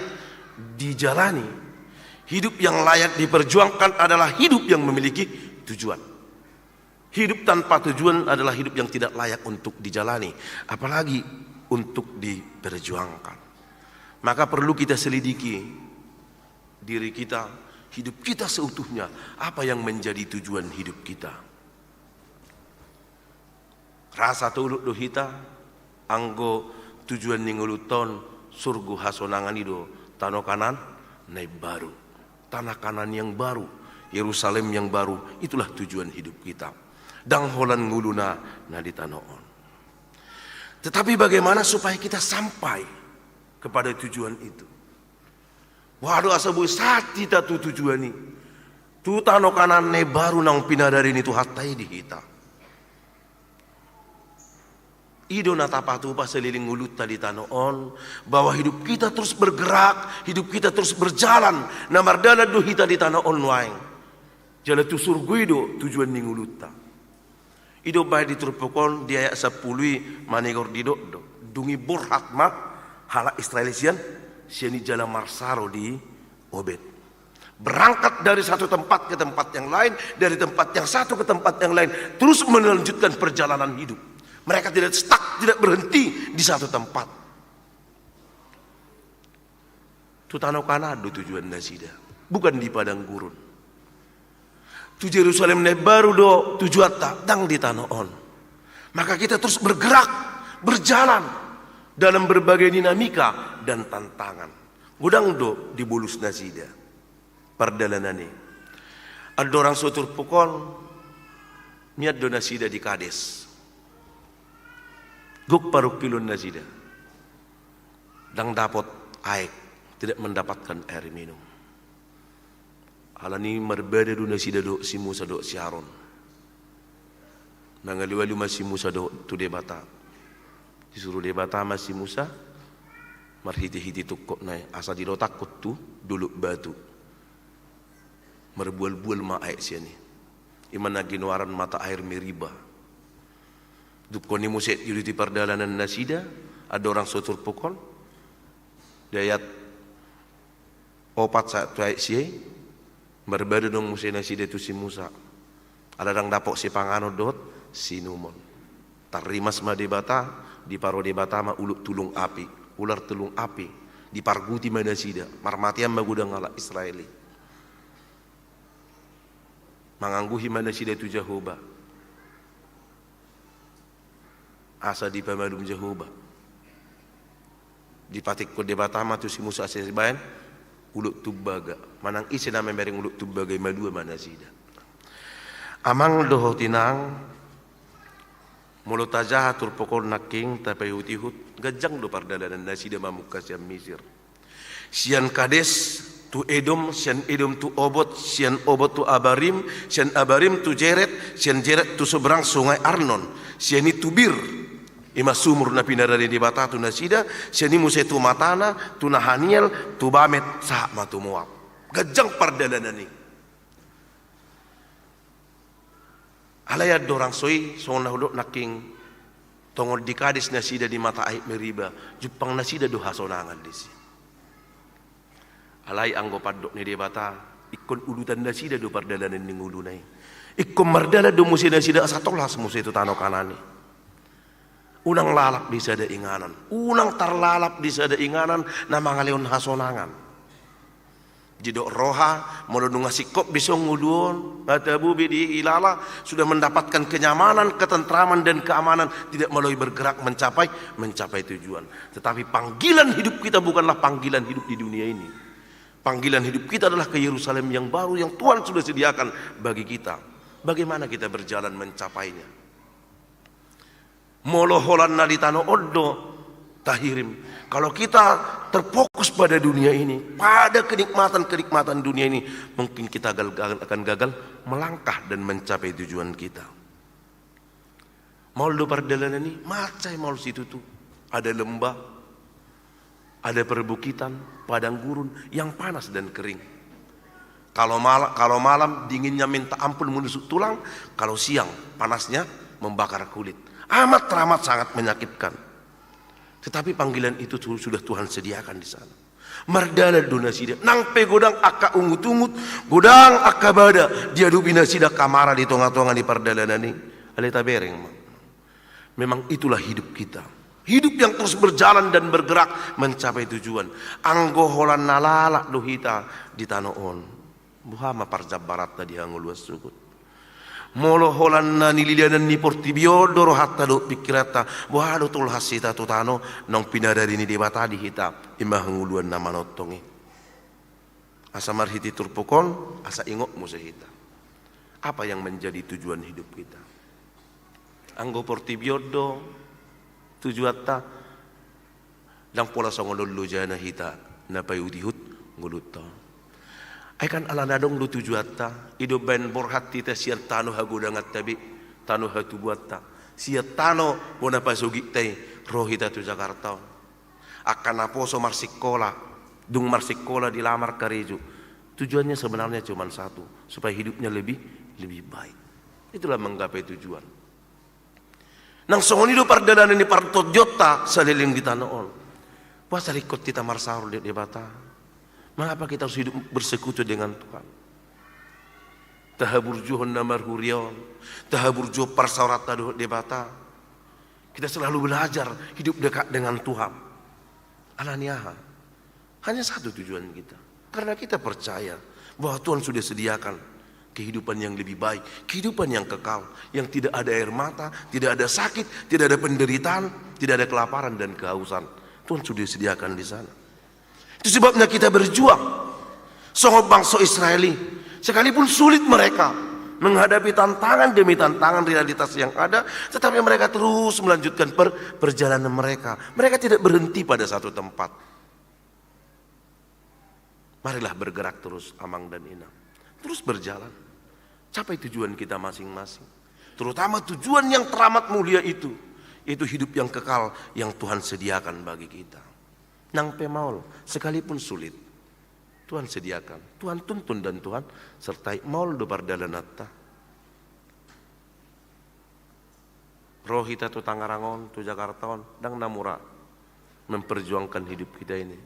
dijalani, hidup yang layak diperjuangkan adalah hidup yang memiliki tujuan. Hidup tanpa tujuan adalah hidup yang tidak layak untuk dijalani, apalagi untuk diperjuangkan. Maka perlu kita selidiki diri kita, hidup kita seutuhnya, apa yang menjadi tujuan hidup kita. Rasa tuluk do hita, anggo tujuan ninguluton surgu hasonangan itu, tanah kanan naik baru, tanah kanan yang baru, Yerusalem yang baru, itulah tujuan hidup kita. Dang holan nguluna na di tanah on. Tetapi bagaimana supaya kita sampai kepada tujuan itu? Waduh asabu sati tu tujuan ini. Tu tanah kanan ne baru nang pinadari ni tu hatai di kita. Ido natapatu pa seliling ulut tadi tanah on, bahwa hidup kita terus bergerak, hidup kita terus berjalan. Namardana do hita di tanah on waing. Jala tu surguido tujuan ning ulutta. Ido bayi diturpokon dia 10 manegor dido do. Dungi borhat ma hala Israelisian siani jala marsaro di Obed. Berangkat dari satu tempat ke tempat yang lain, dari tempat yang satu ke tempat yang lain, terus melanjutkan perjalanan hidup. Mereka tidak stuck, tidak berhenti di satu tempat. Tutano Kanado tujuan nasida, bukan di padang gurun. Tu Yerusalem ne baru do tujuan tak dang di tanah on. Maka kita terus bergerak, berjalan dalam berbagai dinamika dan tantangan. Gudang do di bulus nasida, perdalanan ini. Ada orang sotur pukon, niat do nasida di Kades. Guk paruk kilon nasida, dang dapat air, tidak mendapatkan air minum. Alani berbeda do nasida do si Musa do si Harun. Nangaliwali masih Musa do tu debata. Disuruh debata masih Musa, marhiti-hiti tukok nai asa di takut tu dulu batu. Merbual-bual ma air siani. Iman naginwaran mata air Meriba. Dukoni muset yuri di perdalanan nasida, ada orang sotur pokon, dayat opat saat tuai siye, berbeda dong muset nasida tu si Musa, ada orang dapok si pangano dot si Numon, tarimas ma debata, di paro debata ma uluk tulung api, ular tulung api, di parguti ma nasida, marmatian ma gudang ala Israeli, mangangguhi ma nasida tu Jehovah. Asa di pemadum Jehovah. Di patik ko debatama tu si Musa asesibayan uluk tubaga. Manang isi na memering uluk tubaga madua manasida. Amang doho tinang mulut aja tur pokor naking tapi hutihut gajang do pardalanan nasida mamuka siam Misir. Sian Kades tu Edom, sian Edom tu Obot, sian Obot tu Abarim, sian Abarim tu Jeret, sian Jeret tu seberang sungai Arnon, sian itu Bir. Ima sumur na pinadari di bata tu nasida, siani Musa tu Matana, tu Nahaniel, tu Bamet, sah matu Moab. Gajang pardalanan ni. Alayad dorang soi, songon nahudok naking tongol di Kades nasida di mata air Meriba, Jepang nasida do hasonangan disi. Alay anggo padok ni di bata, ikon ulutan nasida do pardalanan ni ngulunay. Ikon mardala do Musa nasida asatolas Musa itu tano kanani. Unang lalap di sada inganan, unang tarlalap di sada inganan na mga leon hasonangan. Jidok roha melunung sikop bisong ngudun, ngatabu bidi ilala sudah mendapatkan kenyamanan, ketentraman dan keamanan, tidak melalui bergerak mencapai tujuan. Tetapi panggilan hidup kita bukanlah panggilan hidup di dunia ini. Panggilan hidup kita adalah ke Yerusalem yang baru yang Tuhan sudah sediakan bagi kita. Bagaimana kita berjalan mencapainya? Moloholan na di tanah odo Tahirim, kalau kita terfokus pada dunia ini, pada kenikmatan dunia ini, mungkin kita akan gagal melangkah dan mencapai tujuan kita. Maul do perjalanan ini, macai maul situ tuh, ada lembah, ada perbukitan, padang gurun yang panas dan kering. Kalau malam dinginnya minta ampun menusuk tulang, kalau siang panasnya membakar kulit. Amat teramat sangat menyakitkan. Tetapi panggilan itu sudah Tuhan sediakan di sana. Mardana donasida, nang pe godang akka ungut-ungut, godang akka bada, dia binasida kamara di tonga-tonga di pardalanan ini. Aleta bereng. Memang itulah hidup kita. Hidup yang terus berjalan dan bergerak mencapai tujuan. Anggo holan nalala lohita di tanoon. Buhama parjabarat tadi anguluas sugut. Molo holan na nililianan ni portibiodoro hatta do pikirata bohado tul hasita tutano nong pinadari ni debata di hita imahanguluan na manotongi asa marhiti turpukon asa ingok mo sa hita. Apa yang menjadi tujuan hidup kita? Anggo portibiodo tujuatta lang pola sa ngololo jana hita na payudihut nguluto. Aikan ala nadong lu tujuatta ido ben borhat tita siat tano hagudangat tabi tano hatubuatta siat tano bona pasugi tay rohita tu Jakarta akan aposo marsikola dung marsikola dilamar kareju. Tujuannya sebenarnya cuma satu, supaya hidupnya lebih baik. Itulah menggapai tujuan. Nang songonido pardalanan ni partot jota saliling di tanoon. Puasa rikot kita marsaro di bata. Mengapa kita harus hidup bersekutu dengan Tuhan? Tahaburjuhun namar hurion, tahaburjuh parsarat taduh debata. Kita selalu belajar hidup dekat dengan Tuhan. Alaniaha. Hanya satu tujuan kita. Karena kita percaya bahwa Tuhan sudah sediakan kehidupan yang lebih baik, kehidupan yang kekal, yang tidak ada air mata, tidak ada sakit, tidak ada penderitaan, tidak ada kelaparan dan kehausan. Tuhan sudah sediakan di sana. Itu sebabnya kita berjuang. Soal bangsa Israeli, sekalipun sulit mereka menghadapi tantangan demi tantangan realitas yang ada, tetapi mereka terus melanjutkan perjalanan mereka. Mereka tidak berhenti pada satu tempat. Marilah bergerak terus Amang dan Inang. Terus berjalan. Capai tujuan kita masing-masing. Terutama tujuan yang teramat mulia itu. Itu hidup yang kekal yang Tuhan sediakan bagi kita. Nang pemaul, sekalipun sulit, Tuhan sediakan, Tuhan tuntun dan Tuhan sertai maul do pardalanata. Rohita tu Tangarangon, tu Jakartaon, dang namura memperjuangkan hidup kita ini.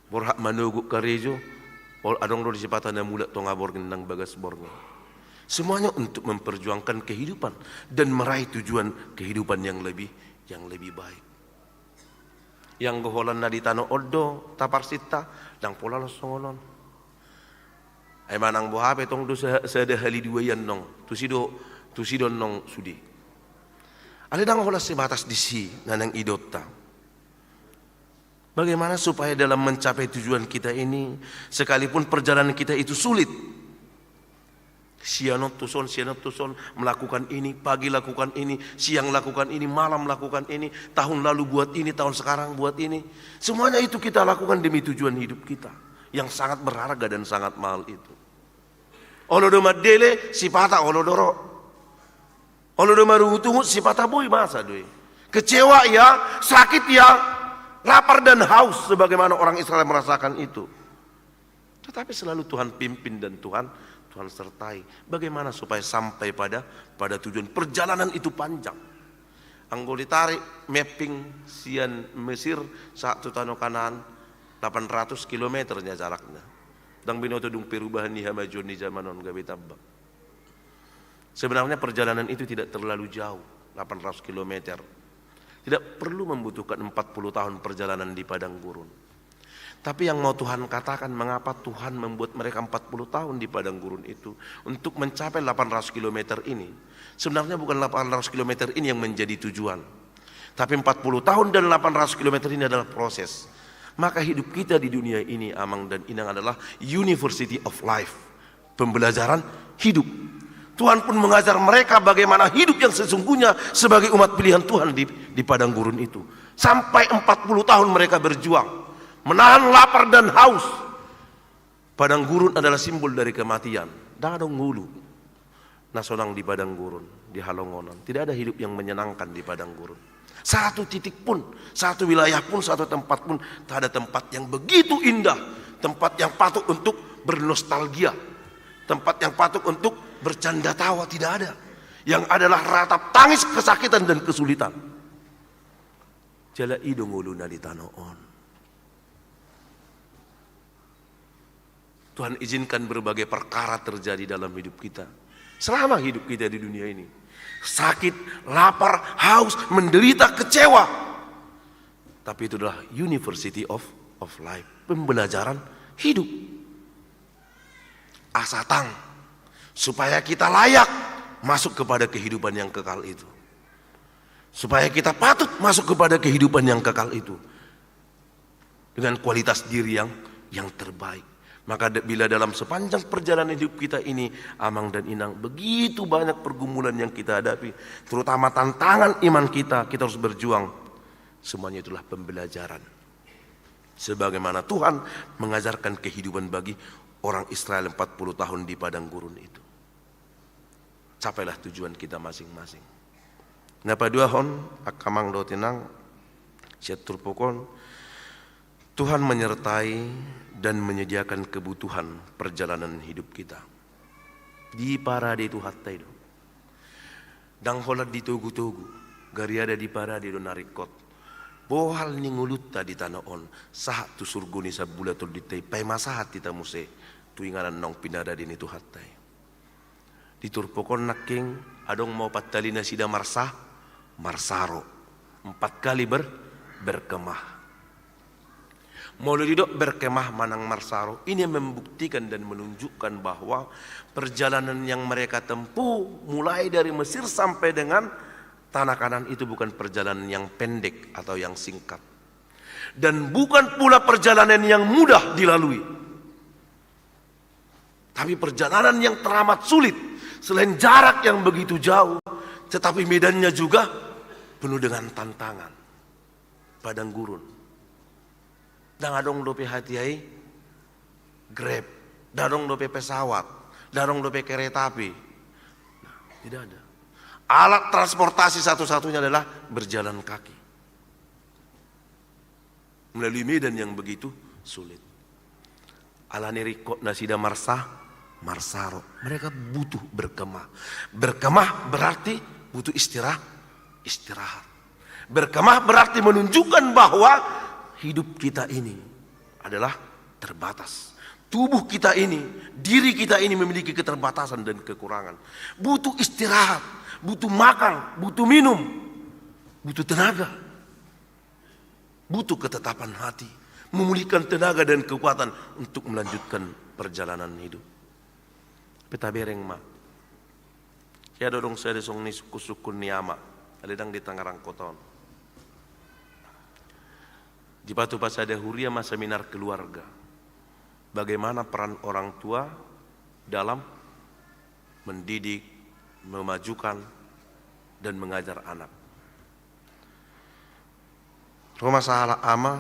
Borhak manuguk karejo, ol adong do disipatan na mula tongabor nang bagas borngo. Semuanya untuk memperjuangkan kehidupan dan meraih tujuan kehidupan yang lebih baik. Yang goholan na di tano odo taparsita dang pola lo songonon. Ay manang bohape tong do sa hali duayan nong tusido nong sudi. Ale dang hola sebatas disi nanang idota. Bagaimana supaya dalam mencapai tujuan kita ini, sekalipun perjalanan kita itu sulit, sianot tuson melakukan ini, pagi lakukan ini, siang lakukan ini, malam lakukan ini, tahun lalu buat ini, tahun sekarang buat ini. Semuanya itu kita lakukan demi tujuan hidup kita yang sangat berharga dan sangat mahal itu. Olodo madele sipata olodoro, olodo marungutungut sipata boy masa doi. Kecewa ya, sakit ya, lapar dan haus sebagaimana orang Israel merasakan itu. Tetapi selalu Tuhan pimpin dan Tuhan sertai. Bagaimana supaya sampai pada tujuan. Perjalanan itu panjang. Anggo ditarik mapping sian Mesir saat tutano kanan 800 kilometernya jaraknya. Dang binoto dung perubahan ni hamajon ni zamanon gawe tabak. Sebenarnya perjalanan itu tidak terlalu jauh, 800 kilometer. Tidak perlu membutuhkan 40 tahun perjalanan di padang gurun. Tapi yang mau Tuhan katakan, mengapa Tuhan membuat mereka 40 tahun di padang gurun itu untuk mencapai 800 km ini. Sebenarnya bukan 800 km ini yang menjadi tujuan. Tapi 40 tahun dan 800 km ini adalah proses. Maka hidup kita di dunia ini, Amang dan Inang, adalah University of Life. Pembelajaran hidup. Tuhan pun mengajar mereka bagaimana hidup yang sesungguhnya sebagai umat pilihan Tuhan di padang gurun itu. Sampai 40 tahun mereka berjuang, menahan lapar dan haus. Padang gurun adalah simbol dari kematian. Dadong ngulu, nasonang di padang gurun, di halongonan. Tidak ada hidup yang menyenangkan di padang gurun. Satu titik pun, satu wilayah pun, satu tempat pun, tak ada tempat yang begitu indah. Tempat yang patut untuk bernostalgia. Tempat yang patut untuk bercanda tawa, tidak ada. Yang adalah ratap tangis kesakitan dan kesulitan. Jala idong uluna di tanoon. Tuhan izinkan berbagai perkara terjadi dalam hidup kita. Selama hidup kita di dunia ini. Sakit, lapar, haus, menderita, kecewa. Tapi itu adalah University of Life. Pembelajaran hidup. Asatang. Supaya kita layak masuk kepada kehidupan yang kekal itu. Supaya kita patut masuk kepada kehidupan yang kekal itu. Dengan kualitas diri yang terbaik. Maka bila dalam sepanjang perjalanan hidup kita ini, Amang dan Inang, begitu banyak pergumulan yang kita hadapi, terutama tantangan iman kita harus berjuang. Semuanya itulah pembelajaran. Sebagaimana Tuhan mengajarkan kehidupan bagi orang Israel 40 tahun di padang gurun itu. Capailah tujuan kita masing-masing. Napa duahon akamang do tinang siatur pokon Tuhan menyertai dan menyediakan kebutuhan perjalanan hidup kita. Di parade itu hatta itu. Dang holat di tugu-tugu, gariada di parade do narikot. Bohal ni ngulutta di tanah on, sahat tu surguni sabulatul ditay, pay masahat kita muse, tuinganan nong pinada din itu hatta. Di turpokon naking, adong mau patalina sida marsaro, 4 kali berkemah. Maulidok berkemah manang marsaro. Ini membuktikan dan menunjukkan bahwa perjalanan yang mereka tempuh mulai dari Mesir sampai dengan tanah Kanan itu bukan perjalanan yang pendek atau yang singkat. Dan bukan pula perjalanan yang mudah dilalui. Tapi perjalanan yang teramat sulit. Selain jarak yang begitu jauh, tetapi medannya juga penuh dengan tantangan. Padang gurun. Dan adong dope hatiai Grab, dadong dope pesawat, dadong dope kereta api. Nah, tidak ada. Alat transportasi satu-satunya adalah berjalan kaki. Melalui medan yang begitu sulit. Alani rikot nasida marsaro. Mereka butuh berkemah. Berkemah berarti butuh istirahat. Berkemah berarti menunjukkan bahwa hidup kita ini adalah terbatas. Tubuh kita ini, diri kita ini memiliki keterbatasan dan kekurangan. Butuh istirahat, butuh makan, butuh minum, butuh tenaga. Butuh ketetapan hati, memulihkan tenaga dan kekuatan untuk melanjutkan perjalanan hidup. Peta bereng ma. Ya dorong saya desong ni suku-suku niama, aledang di Tangerang Koton. Di Batu Pasada Huria masa seminar keluarga. Bagaimana peran orang tua dalam mendidik, memajukan, dan mengajar anak. Rumah salah ama,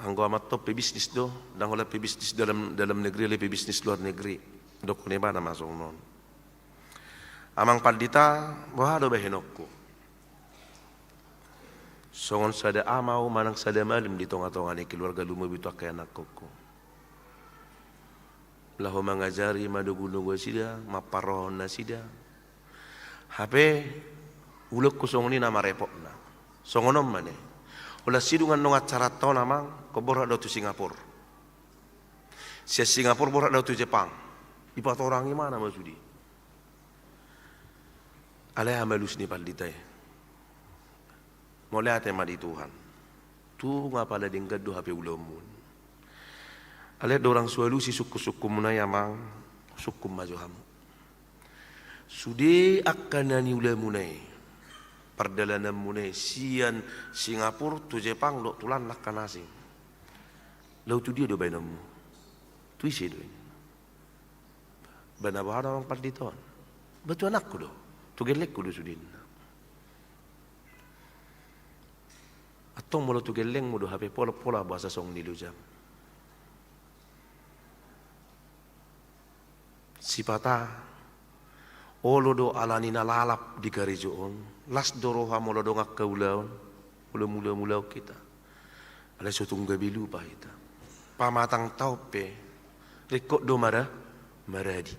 anggo amat top pebisnis do, dan oleh pebisnis dalam negeri, lebih bisnis luar negeri. Dok ne bana masuk non. Amang paldita, wah do behenokku. Songon sada amau manang sada malim di tonga-tonga ni keluarga lumabitu kaya anak koko. Lahu mengajari madugu-dugu sida, maparohon na sida. Hape ulok ko songon ni nama repot na. Songonom mane. Ula sidungan nung acara tau namang koborak daw tu Singapura. Sia Singapura borak daw tu Jepang. Ipat orang gimana masudi? Alay amalus ni paldita. Mulai tema di Tuhan. Tu ngapala dingkat do hape ulamun. Alet dorang sualu si suku-suku munayamang suku majuhamu. Sude akanani ulamunai. Perdalanan munai sian Singapura tu Jepang do tulan nak kanasing. Lau tu dia do bainamu. Tu isi do. Banabahana orang palditon. Batu anakku do, tu gelekku do sudin. Atau mula tu geleng mu do HP pola bahasa song nilu jam. Sipata olo do alani nalalap di garijoon, las doroha mula do ngak kaulaon, mula kita. Ada sutung gabilu pahita. Pamatang taupe, rekod do maradi.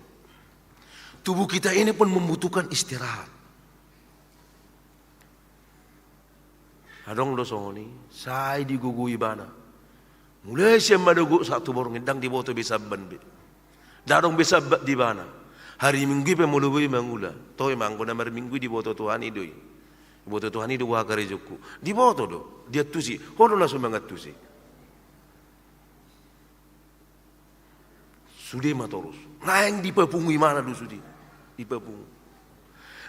Tubuh kita ini pun membutuhkan istirahat. Adong do songoni, saya digugui bana. Mulai siya madugo satu borong indang di boto bisa banbe. Dadong bisa di bana. Hari Minggu pe mulubui mangula. Toy mangko na Minggu di boto Tuhan idoi. Di boto Tuhan idu wa kare jokku. Di boto do, dia tusi. Hono na sumangat tusi. Sudah matorus. Naeng di pepungui mana do sudi? Di pepung.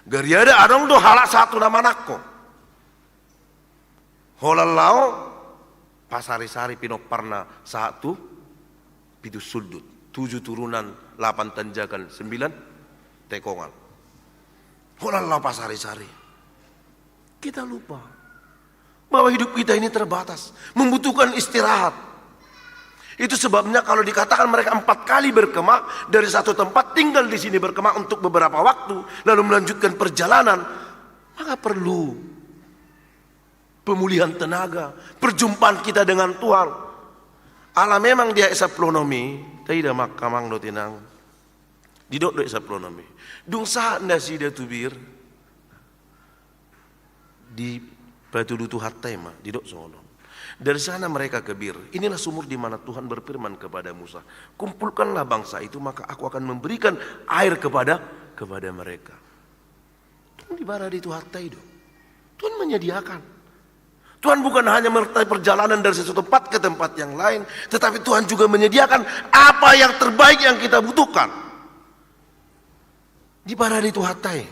Gari ada adong do halak satu nama nakko. Holalao pasari-sari pinoparna satu pitu sudut 7 turunan 8 tanjakan 9 tekongan. Holalao pasari-sari. Kita lupa bahwa hidup kita ini terbatas, membutuhkan istirahat. Itu sebabnya kalau dikatakan mereka 4 kali berkemah dari satu tempat, tinggal di sini berkemah untuk beberapa waktu, lalu melanjutkan perjalanan, maka perlu pemulihan tenaga, perjumpaan kita dengan Tuhan. Allah memang dia esa plonomi, tidak makamang do tinang. Didok do esa plonomi. Dung saat nasi dia tubir di batu dutu hatema, didok sono. Dari sana mereka ke Bir. Inilah sumur di mana Tuhan berfirman kepada Musa, kumpulkanlah bangsa itu, maka aku akan memberikan air kepada mereka. Tuhan di bara di itu hatai do. Tuhan menyediakan. Tuhan bukan hanya menyertai perjalanan dari satu tempat ke tempat yang lain, tetapi Tuhan juga menyediakan apa yang terbaik yang kita butuhkan. Di bara itu hatai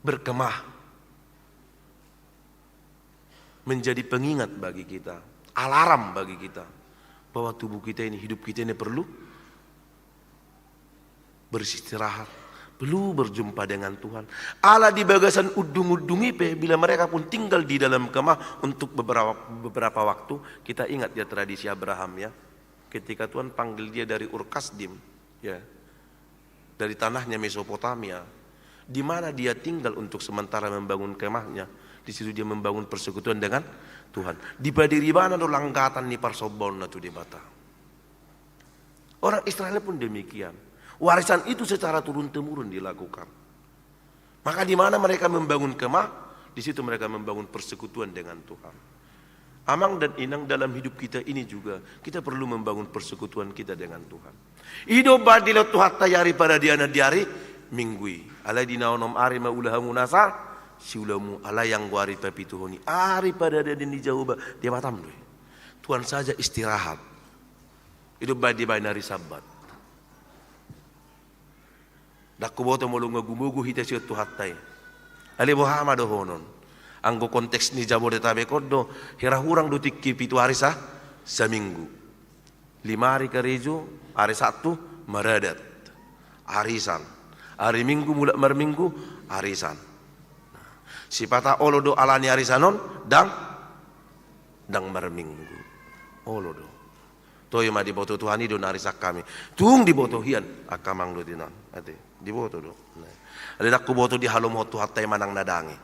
berkemah menjadi pengingat bagi kita, alarm bagi kita bahwa tubuh kita ini, hidup kita ini perlu beristirahat, perlu berjumpa dengan Tuhan. Allah di bagasan udung-udungi bila mereka pun tinggal di dalam kemah untuk beberapa waktu. Kita ingat ya tradisi Abraham ya, ketika Tuhan panggil dia dari Ur Kasdim ya, dari tanahnya Mesopotamia, di mana dia tinggal untuk sementara membangun kemahnya. Di situ dia membangun persekutuan dengan Tuhan. Di padiribana do langgatan ni parsobon na tu di bata. Orang Israel pun demikian. Warisan itu secara turun-temurun dilakukan. Maka di mana mereka membangun kemah, di situ mereka membangun persekutuan dengan Tuhan. Amang dan inang dalam hidup kita ini juga, kita perlu membangun persekutuan kita dengan Tuhan. Hidup badilo Tuhan tayari pada diana diari minggui. Alai dinaonom ari maulah munasa, siulamu alai yang guari papituhoni. Ari pada dia di jauh dia matam doi. Tuhan saja istirahat. Hidup badi binari sabat. Dakku boto molunga gumugu hita siot tuhatai. Ali bohama do honon. Anggo konteks ni Jabodetabek do hira hurang do tikki pitu hari seminggu. 5 hari kerejo, hari Sabtu meradat. Arisan. Hari Minggu mulak merminggu arisan. Si pata olo do alani arisanon dang merminggu. Olo do. Toy ma di boto Tuhan do narisak kami. Tung di boto hian akamang do dinan. Ate di boto do. Ada dakku boto di halom hotu hatai manang nadangi.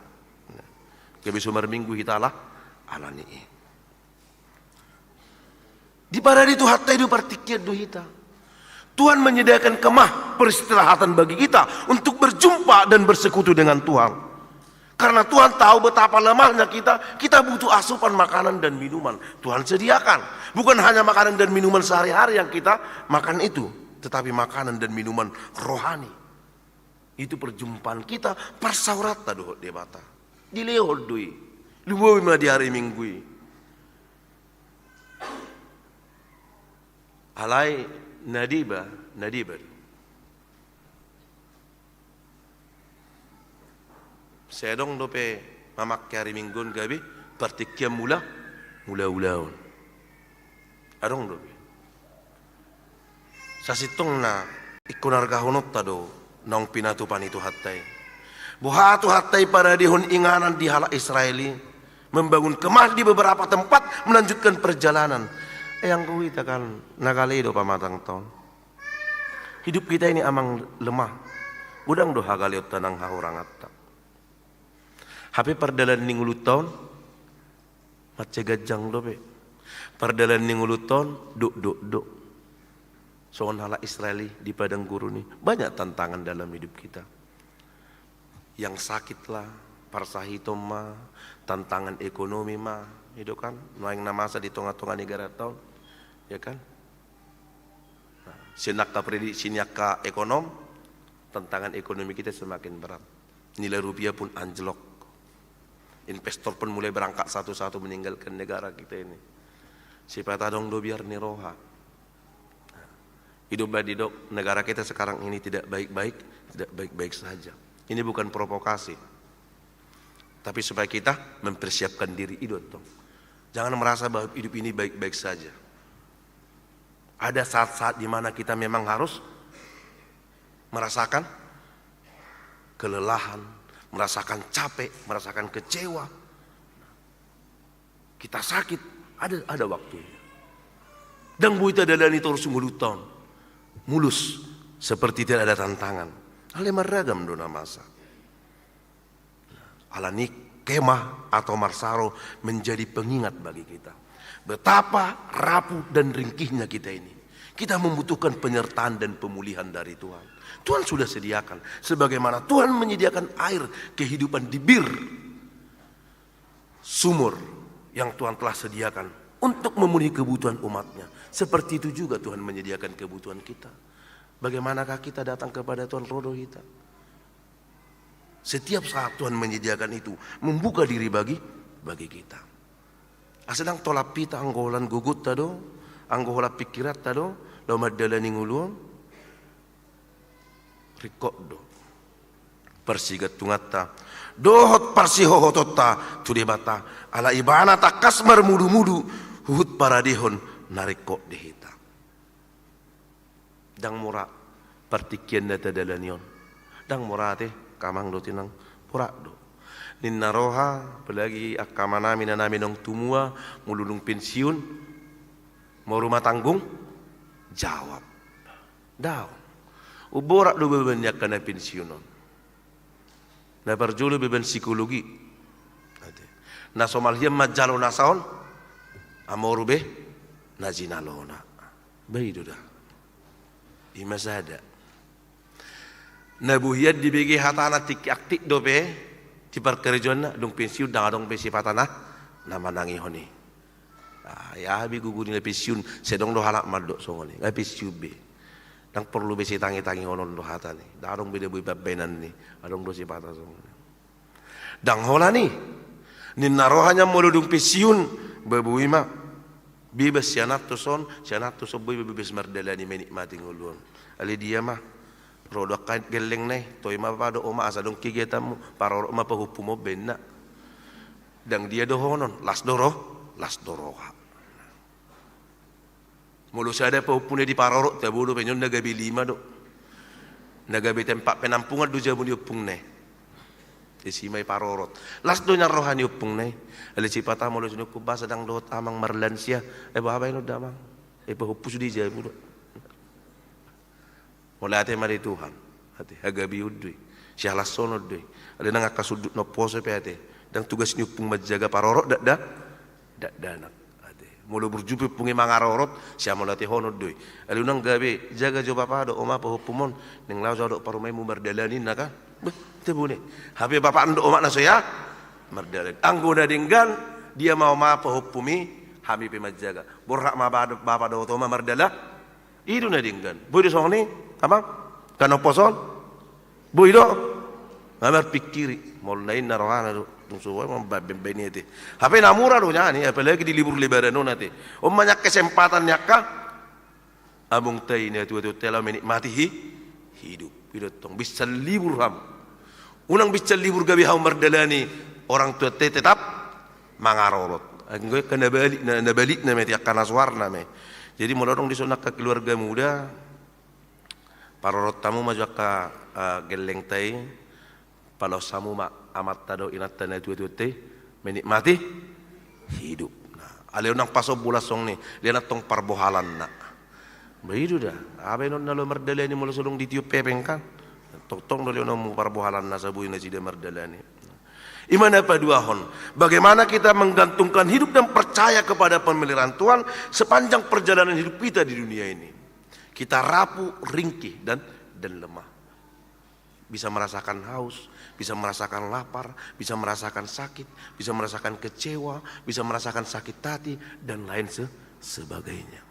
Kebisu merminggu hitalah alani. Di pada itu hatai do partikiat do hita. Tuhan menyediakan kemah peristirahatan bagi kita untuk berjumpa dan bersekutu dengan Tuhan. Karena Tuhan tahu betapa lemahnya kita butuh asupan makanan dan minuman. Tuhan sediakan. Bukan hanya makanan dan minuman sehari-hari yang kita makan itu, tetapi makanan dan minuman rohani. Itu perjumpaan kita persaurata doh debata. Dilehol doi. Lumawi ma di hari Minggu. Alai nadiba. Sedong dope mamak hari Minggun gabi partikiam mula ulaun. Adong dope. Sasitong na ikonar kahunot tado nong pinatupan itu hatai. Buhatu hatai pada dihun inganan di hala Israeli, membangun kemah di beberapa tempat, melanjutkan perjalanan. Yang kita kan nagalido pamatang tahun. Hidup kita ini amang lemah. Udang doha galiot tanang haurang atta. Hape perdalan ning ulut tahun, macet gajang dobe. Perdalan ning ulut tahun, duk. Soal hala Israeli di padang gurun ini banyak tantangan dalam hidup kita. Yang sakitlah, parsahitom mah, tantangan ekonomi mah, itu kan, noeng namasa di tengah-tengah negara tahun, ya kan? Nah, sinaka ekonom, tantangan ekonomi kita semakin berat. Nilai rupiah pun anjlok. Investor pun mulai berangkat satu-satu meninggalkan negara kita ini. Siapa dong do biar niroha. Hidup badidok, negara kita sekarang ini tidak baik-baik saja. Ini bukan provokasi, tapi supaya kita mempersiapkan diri itu. Jangan merasa bahwa hidup ini baik-baik saja. Ada saat-saat di mana kita memang harus merasakan kelelahan, merasakan capek, merasakan kecewa. Kita sakit, ada waktunya. Dan buita dalani terus mulutong, mulus seperti tidak ada tantangan. Hal yang meragam dona masa. Alani kemah atau marsaro menjadi pengingat bagi kita. Betapa rapuh dan ringkihnya kita ini. Kita membutuhkan penyertaan dan pemulihan dari Tuhan. Tuhan sudah sediakan. Sebagaimana Tuhan menyediakan air kehidupan di bir. Sumur yang Tuhan telah sediakan untuk memenuhi kebutuhan umatnya. Seperti itu juga Tuhan menyediakan kebutuhan kita. Bagaimanakah kita datang kepada Tuhan rodo kita? Setiap saat Tuhan menyediakan itu, membuka diri bagi kita. Asedang tolap pita anggolan gugut tado, anggola pikirat tado, lo madalani nguluan, rikok do, persigat tungata, dohot parsihohotota, tudebata, ala ibana takas marmudu-mudu, huhut paradihon narikok dehita. Dang murah partikian data dalanion, dang murah teh kamang do tinang pura do. Ninna roha pelagi akama nami nong tumua mulunung pensiun mau rumah tanggung jawab daun uborak do bebanyak kena pensiunon na perjulu beban psikologi na somalhiam majalo nasaon amorube na jinalona baidu dah di masada nabuhiyat dibagi hatana tik aktik dobe di perkerjaan dong pensiun dong pensi patana nama nangi honi ya habi gugurin pensiun sedong do halak madok songoni pensiun be dang perlu besi tangi honon do hatani dong beda bui benan ni adong do si patana songoni dang hola ni ninna rohanya moludung pensiun bebui ma bebas sianat tu sobui bebas merdalani menikmati nguluan ali dia mah rodo kait geleng nih toy ma pado oma asadong kigetamu para ma pahupumo benna dang dia dohonon las doroha mulu sada pahupune di paroro tabudo penyon nagabi 5 do nagabi tempat penampungan do jamu di upung nih isi mai parorot las do rohani upung nih ali cipata mulu sunu kubasa dang dot amang marlansia bahaba ino damang pahupus di jamu do mulai ate mari Tuhan, ate hagabi udui, sialah sono udui, ada nang akasudut no pose pe ate, dan tugas nyupung menjaga parorot dak danak, ate, mulu berjumpa pungi mangarorot, siapa ate hono udui, ada nang gabe jaga jo papa do oma pahupumon, neng lau do parumai mu merdalanin naka, tebune, habe bapak ando oma naso ya, merdalanin, anggona denggan, dia mau ma pahupumi, hami pe menjaga, borrak ma bapak do oma merdala, itu na denggan, boleh song ni. Apa? Kano poson? Buido? Ngamar pikiri. Mulai narohana tu suwe membabeni itu. Tapi namura do nyani apalagi di libur lebaran nanti. Banyak kesempatan nyaka. Abung tay ini tu tela menikmati hidup. Hidup tong bisa libur ham. Unang bisa libur gabi ham merdalani orang tua tetap mangarorot. Anggo kena balik na meti akan aswarna me. Jadi mulai dong disonak ke keluarga muda. Parorot tamu maju ka geleng tai, palau samu amat tado inat tanah itu menikmati hidup. Nah, aleu nang paso bulasong ni, dia natong parbohalan na. Begitu dah. Abe non nalo merdela ni mula sulung ditiup pepeng kan. Tong dolo no parbohalan na sabuin na sida merdela ni. Imana paduahon. Bagaimana kita menggantungkan hidup dan percaya kepada pemeliharaan Tuhan sepanjang perjalanan hidup kita di dunia ini. Kita rapuh, ringkih dan lemah. Bisa merasakan haus, bisa merasakan lapar, bisa merasakan sakit, bisa merasakan kecewa, bisa merasakan sakit hati dan lain sebagainya.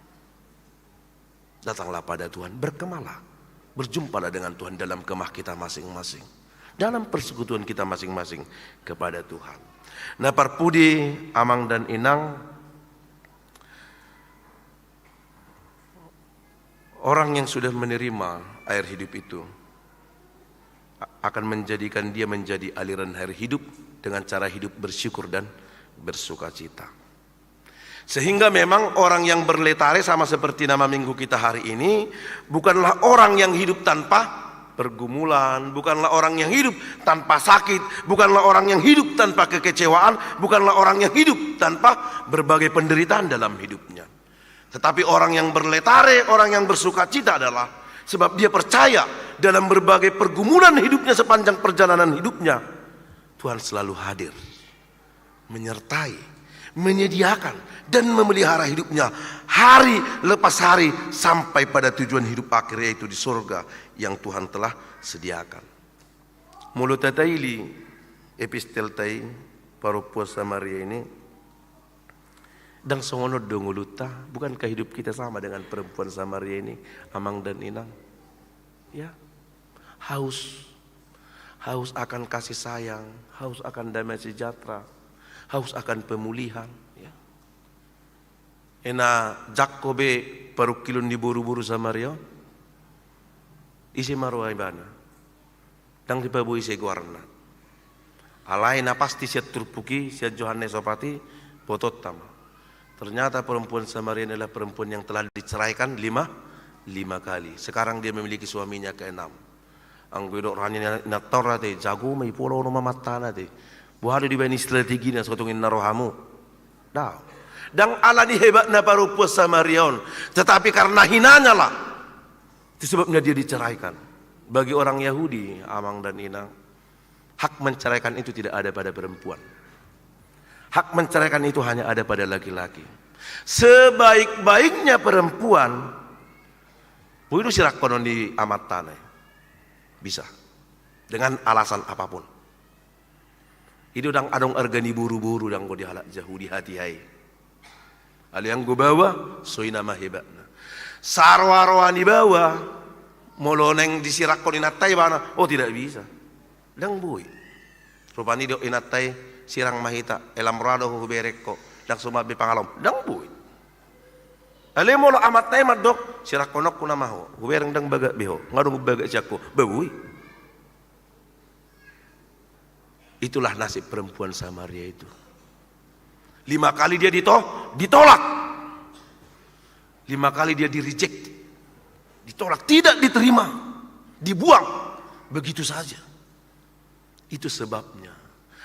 Datanglah pada Tuhan, berkemalah, berjumpalah dengan Tuhan dalam kemah kita masing-masing, dalam persekutuan kita masing-masing kepada Tuhan. Nah, parpudi amang dan inang, orang yang sudah menerima air hidup itu akan menjadikan dia menjadi aliran air hidup dengan cara hidup bersyukur dan bersukacita. Sehingga memang orang yang berletare sama seperti nama minggu kita hari ini bukanlah orang yang hidup tanpa pergumulan, bukanlah orang yang hidup tanpa sakit, bukanlah orang yang hidup tanpa kekecewaan, bukanlah orang yang hidup tanpa berbagai penderitaan dalam hidupnya. Tetapi orang yang berletare, orang yang bersukacita adalah sebab dia percaya dalam berbagai pergumulan hidupnya sepanjang perjalanan hidupnya, Tuhan selalu hadir, menyertai, menyediakan dan memelihara hidupnya hari lepas hari sampai pada tujuan hidup akhir, yaitu di surga yang Tuhan telah sediakan. Mulut tataili epistel tai parupuas Samaria ini dan songono donguluta, bukankah hidup kita sama dengan perempuan Samaria ini, amang dan inang? Ya, haus akan kasih sayang, haus akan damai sejahtera, haus akan pemulihan. Ya. Ena Jakobe parukilun di buru-buru Samaria, isi maruai bana, dang dipabu isi guarna. Alai na pasti siat turpuki siat Yohanes Opati potot tama. Ternyata perempuan Samaria adalah perempuan yang telah diceraikan lima kali. Sekarang dia memiliki suaminya ke-6. Ang bedok rani na torra te jago may pulo no mamatana te. Buhado di bani strategi na sotongin narohamu. Dah. Dang ala ni hebat na perempuan Samarion. Tetapi karena hinanya lah, itu sebabnya dia diceraikan. Bagi orang Yahudi, amang dan inang, hak menceraikan itu tidak ada pada perempuan. Hak menceraikan itu hanya ada pada laki-laki. Sebaik-baiknya perempuan, itu sirak konon di amat tanah, bisa dengan alasan apapun. Itu dang adong argani buru-buru dang go dihalak jauh di hati hai. Ali yang go bawa, soi nama hebatna. Sarwa-rawa di bawah, moloneng disirak konon inatai bana, oh tidak bisa. Dang boy, rupani do inatai sirang mahita elam rado hubereko dak sumabi pangalom dang buit ale molo amat tay madok sirak konok kuna maho hubereng dang baga beho ngadong baga jakko babui. Itulah nasib perempuan Samaria itu. 5 kali dia ditolak, 5 kali dia di-reject, ditolak, tidak diterima, dibuang begitu saja. Itu sebabnya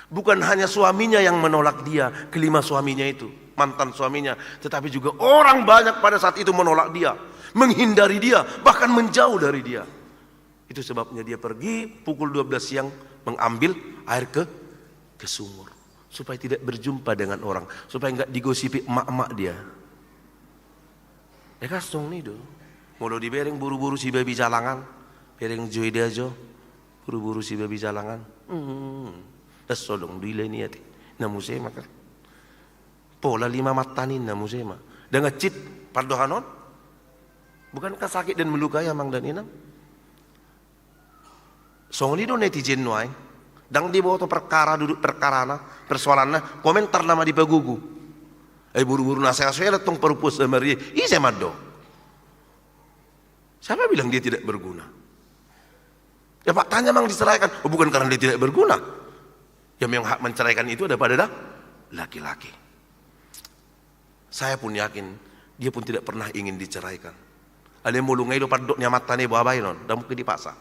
bukan hanya suaminya yang menolak dia, kelima suaminya itu, mantan suaminya, tetapi juga orang banyak pada saat itu menolak dia, menghindari dia, bahkan menjauh dari dia. Itu sebabnya dia pergi pukul 12 siang mengambil air ke sumur, supaya tidak berjumpa dengan orang, supaya enggak digosipi emak-emak dia. Kasong nih do, mulu dibereng buru-buru si babi jalangan, bereng joy dia jo, buru-buru si babi jalangan. Das solong dile niati na musema kan pola 5 matanin na musema dengan cit pardohanon, bukankah sakit dan melukai amang dan inang? Songli do netizen nuai dang di bawah perkara duduk perkara na persoalanna komentar nama di pagugu buru-buru nasihat saya tong perupus Samaria ise maddo. Siapa bilang dia tidak berguna? Ya Pak tanya mang diceraikan, oh bukan karena dia tidak berguna. Yang memang hak menceraikan itu ada pada laki-laki. Saya pun yakin dia pun tidak pernah ingin diceraikan. Ale mulungai do padok nya matane babai non, dah mungkin dipaksa.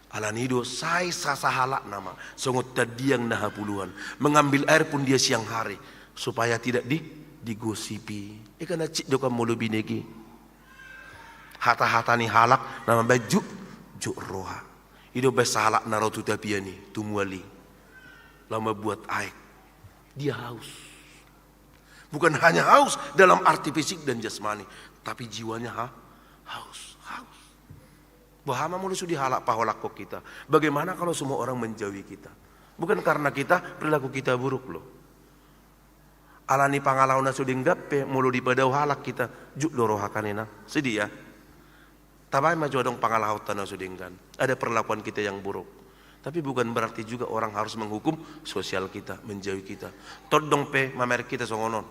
Alanido sai sasahala nama, songot tadi yang naha puluhan, mengambil air pun dia siang hari supaya tidak digosipi. Ikan cik dokam mulu binegi. Hata-hata ni halak nama baju juk roha. Ido besalak naro tu tapiani tumuali. Lama buat air. Dia haus. Bukan hanya haus dalam arti fisik dan jasmani, tapi jiwanya haus. Bahama mulu sudi halak paholak kok kita. Bagaimana kalau semua orang menjauhi kita? Bukan karena kita perilaku kita buruk loh. Alani pangalauna sudi nggape mulu di padau halak kita juk dorohakanina. Sedih ya. Tabai maju dong pangalau tanah sudi nggan. Ada perlakuan kita yang buruk. Tapi bukan berarti juga orang harus menghukum sosial kita, menjauhi kita. Todong pe mamer kita songonon.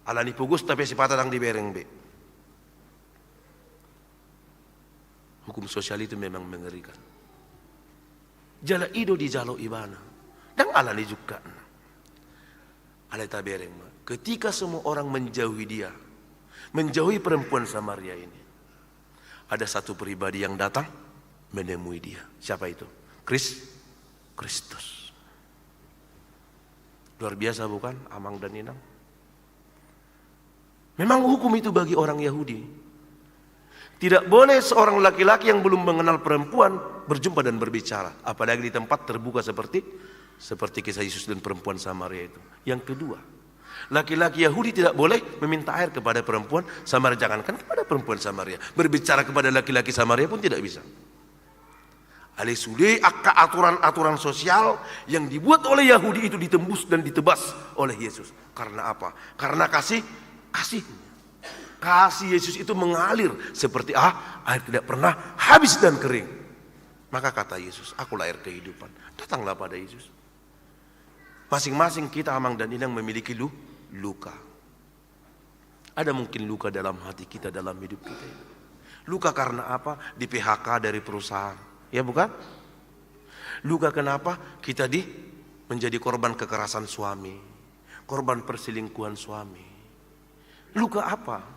Alani pugus tapi sipata dang dibereng be. Hukum sosial itu memang mengerikan. Jala ido di jalo ibana. Dan alani juga. Alai tabereng. Ketika semua orang menjauhi dia. Menjauhi perempuan Samaria ini. Ada satu pribadi yang datang menemui dia. Siapa itu? Kristus. Luar biasa bukan? Amang dan Inang. Memang hukum itu bagi orang Yahudi. Tidak boleh seorang laki-laki yang belum mengenal perempuan berjumpa dan berbicara. Apalagi di tempat terbuka seperti kisah Yesus dan perempuan Samaria itu. Yang kedua, laki-laki Yahudi tidak boleh meminta air kepada perempuan Samaria. Jangankan kepada perempuan Samaria. Berbicara kepada laki-laki Samaria pun tidak bisa. Alisudi aturan-aturan sosial yang dibuat oleh Yahudi itu ditembus dan ditebas oleh Yesus. Karena apa? Karena kasih. Kasih Yesus itu mengalir seperti air tidak pernah habis dan kering. Maka kata Yesus, akulah air kehidupan. Datanglah pada Yesus. Masing-masing kita Amang dan Inang memiliki luka. Ada mungkin luka dalam hati kita, dalam hidup kita. Luka karena apa? Di PHK dari perusahaan. Ya bukan? Luka kenapa? Kita menjadi korban kekerasan suami. Korban perselingkuhan suami. Luka apa?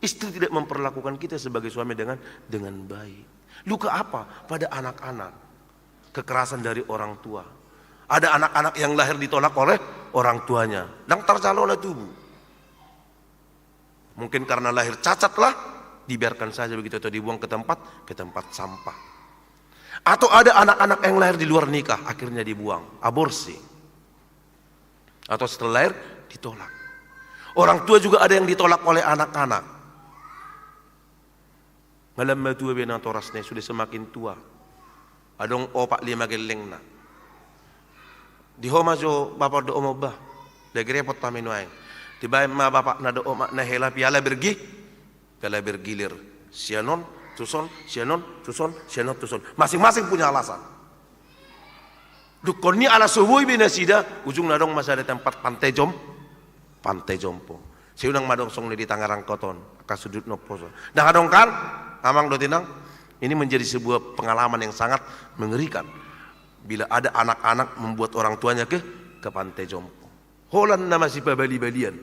Istri tidak memperlakukan kita sebagai suami dengan baik. Luka apa? Pada anak-anak. Kekerasan dari orang tua. Ada anak-anak yang lahir ditolak oleh orang tuanya. Dan tercalo oleh tubuh. Mungkin karena lahir cacatlah, dibiarkan saja begitu atau dibuang ke tempat sampah. Atau ada anak-anak yang lahir di luar nikah, akhirnya dibuang, aborsi. Atau setelah lahir ditolak. Orang tua juga ada yang ditolak oleh anak-anak. Malam tua bina torasnya sudah semakin tua. Adong opak 5 geleng na. Di homa jo bapak do omobah. Lagi repot tamin wae. Tiba ma bapak na do omak na hela piala bergilir. Sianon, tuson. Masing-masing punya alasan. Dukoni ala subuh bina sida ujung nadong masa ada tempat pantai jompo. Siunang madong song di Tangerang Koton, kasudut noposo. Dah adong kan, Amang do tinang, ini menjadi sebuah pengalaman yang sangat mengerikan. Bila ada anak-anak membuat orang tuanya ke pantai jompo. Holan nama si bali-balian.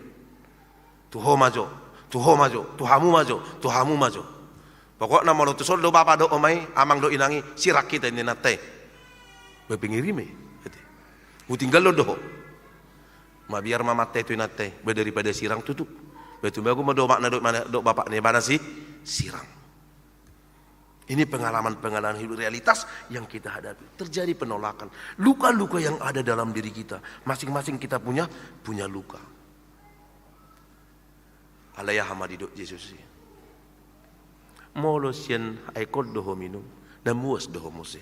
Tuho majo, tuhamu majo. Pokoknya mau tu sol do bapak do omai, Amang do inangi sirak kita ini nate. Bepingirime. Tinggal lo doh. Ma biar mama teh tu nate, daripada sirang tutup. Betul bagus mau do makna do bapak ni mana sih sirang. Ini pengalaman hidup realitas yang kita hadapi. Terjadi penolakan, luka-luka yang ada dalam diri kita. Masing-masing kita punya luka. Alaya hamadido Yesus. Molosien aikod doho minum dan muas doho mose.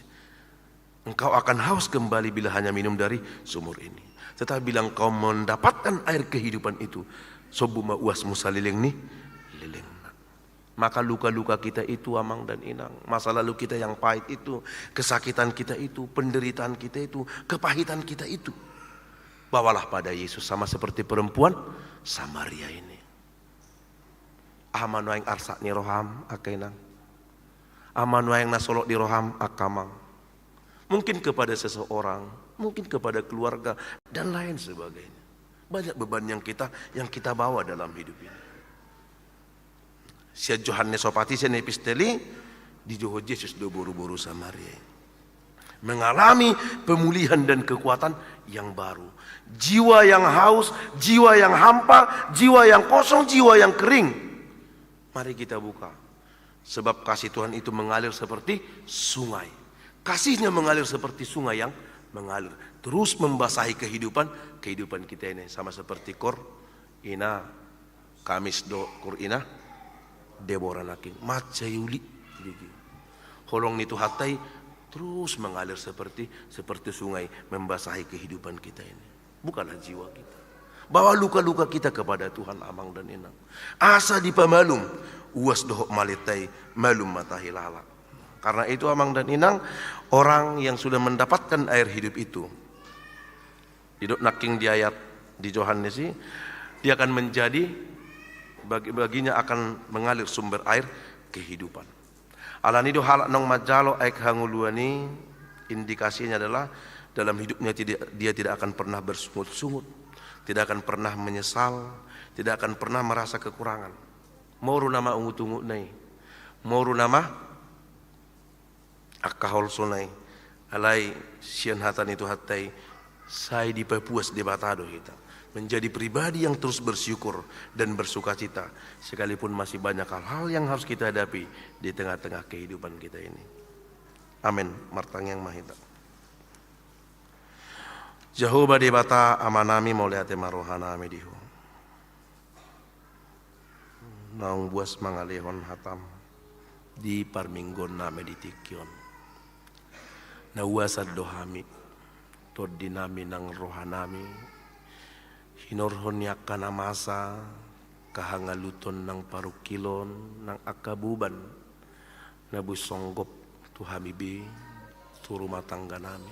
Engkau akan haus kembali bila hanya minum dari sumur ini. Tetapi bila engkau mendapatkan air kehidupan itu, sobuma uas musa lileng nih, lileng. Maka luka-luka kita itu Amang dan Inang, masa lalu kita yang pahit itu, kesakitan kita itu, penderitaan kita itu, kepahitan kita itu, bawalah pada Yesus sama seperti perempuan Samaria ini. Amanu yang arsak ni roham akainang, amanu yang nasolok di roham akamang. Mungkin kepada seseorang, mungkin kepada keluarga dan lain sebagainya. Banyak beban yang kita bawa dalam hidup ini. sia Johannes Sopati sia episteli di Joho Yesus do boru-boru Samaria. Mengalami pemulihan dan kekuatan yang baru. Jiwa yang haus, jiwa yang hampa, jiwa yang kosong, jiwa yang kering. Mari kita buka. Sebab kasih Tuhan itu mengalir seperti sungai. Kasihnya mengalir seperti sungai yang mengalir. Terus membasahi kehidupan kita ini. Sama seperti Kor, Ina, Kamis do Kor Ina, Deborah naking, Macayuli. Holong itu hatai terus mengalir seperti sungai membasahi kehidupan kita ini. Bukanlah jiwa kita. Bawa luka-luka kita kepada Tuhan amang dan inang. Asa di pamalum, uas dohok malitai malum matahi lala. Karena itu amang dan inang, orang yang sudah mendapatkan air hidup itu, hidup naking di ayat di Yohanes ini, dia akan menjadi baginya akan mengalir sumber air kehidupan. Alani do halak nong majalo aik hanguluani, indikasinya adalah dalam hidupnya dia tidak akan pernah bersungut-sungut, tidak akan pernah menyesal, tidak akan pernah merasa kekurangan. Moru nama ungu-tungu nai, moru nama akahol sonai, alai sian hatan itu hatai, saya dipepuas di batado kita. Menjadi pribadi yang terus bersyukur dan bersuka cita, sekalipun masih banyak hal-hal yang harus kita hadapi di tengah-tengah kehidupan kita ini. Amin. Martang yang mahita. Jehovah di bata amanami mauliate marohanami diho. Naung buas mangalehon hatam di parminggon name ditikyon. Nawasad dohami tod dinami nang rohanami. Hinorhon yakana masa kahangaluton ng parukilon ng akabuban nabus songgop tu hamibi tu rumah tangga nami.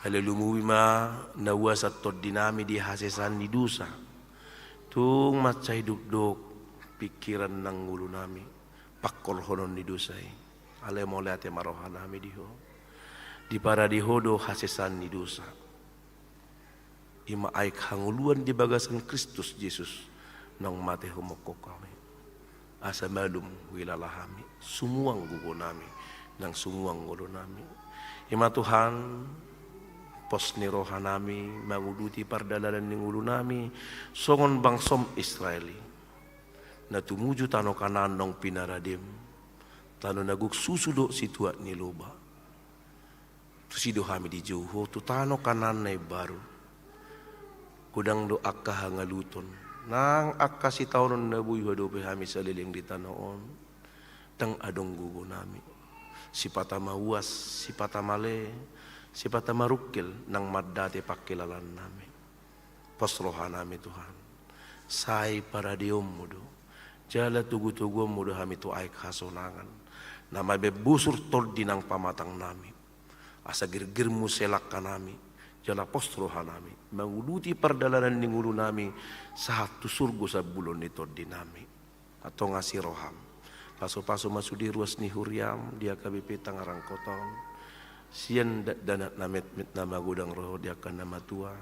Alelumuwi ma nawasat tod dinami di hasesan ni dusa tung macay dukdok pikiran ng ulo nami pakkolhonon ni dusay alemole ate marohan nami diho di para dihodo hasesan ni dusa. Ima aik hanguluan di bagasan Kristus Yesus nang mate homoko kami asa malum wilalahami sumuang gugo nami nang sumuang ulo nami ima Tuhan pos ni rohanami manguduti pardalanan ning ulo nami songon bangsom Israeli na tumuju tano kanan nong pinaradim tano naguk susudo situat ni loba tusido kami di jauh tu tano kanan na baru kudang do akka hangaluton nang akka si taunon na buy hadope hami sa liling di tanoon tang adong gugo nami si patamawas si patamale si patamarukil nang maddate pakilalan nami pasrohan nami Tuhan say para diom mudo jala tugu-tugu mudo hami tu aik hasonangan na mabebusur tol dinang pamatang nami asa girgirmu selak kanami jala postrohan nami manguluti pardalanan ning ulo nami satu surgo sa bulon nito dinami atau ngasih roham paso-paso masudi ruas ni huriam dia KBP tangarang koton sian danat namet mit nama gudang roh dia akan nama tua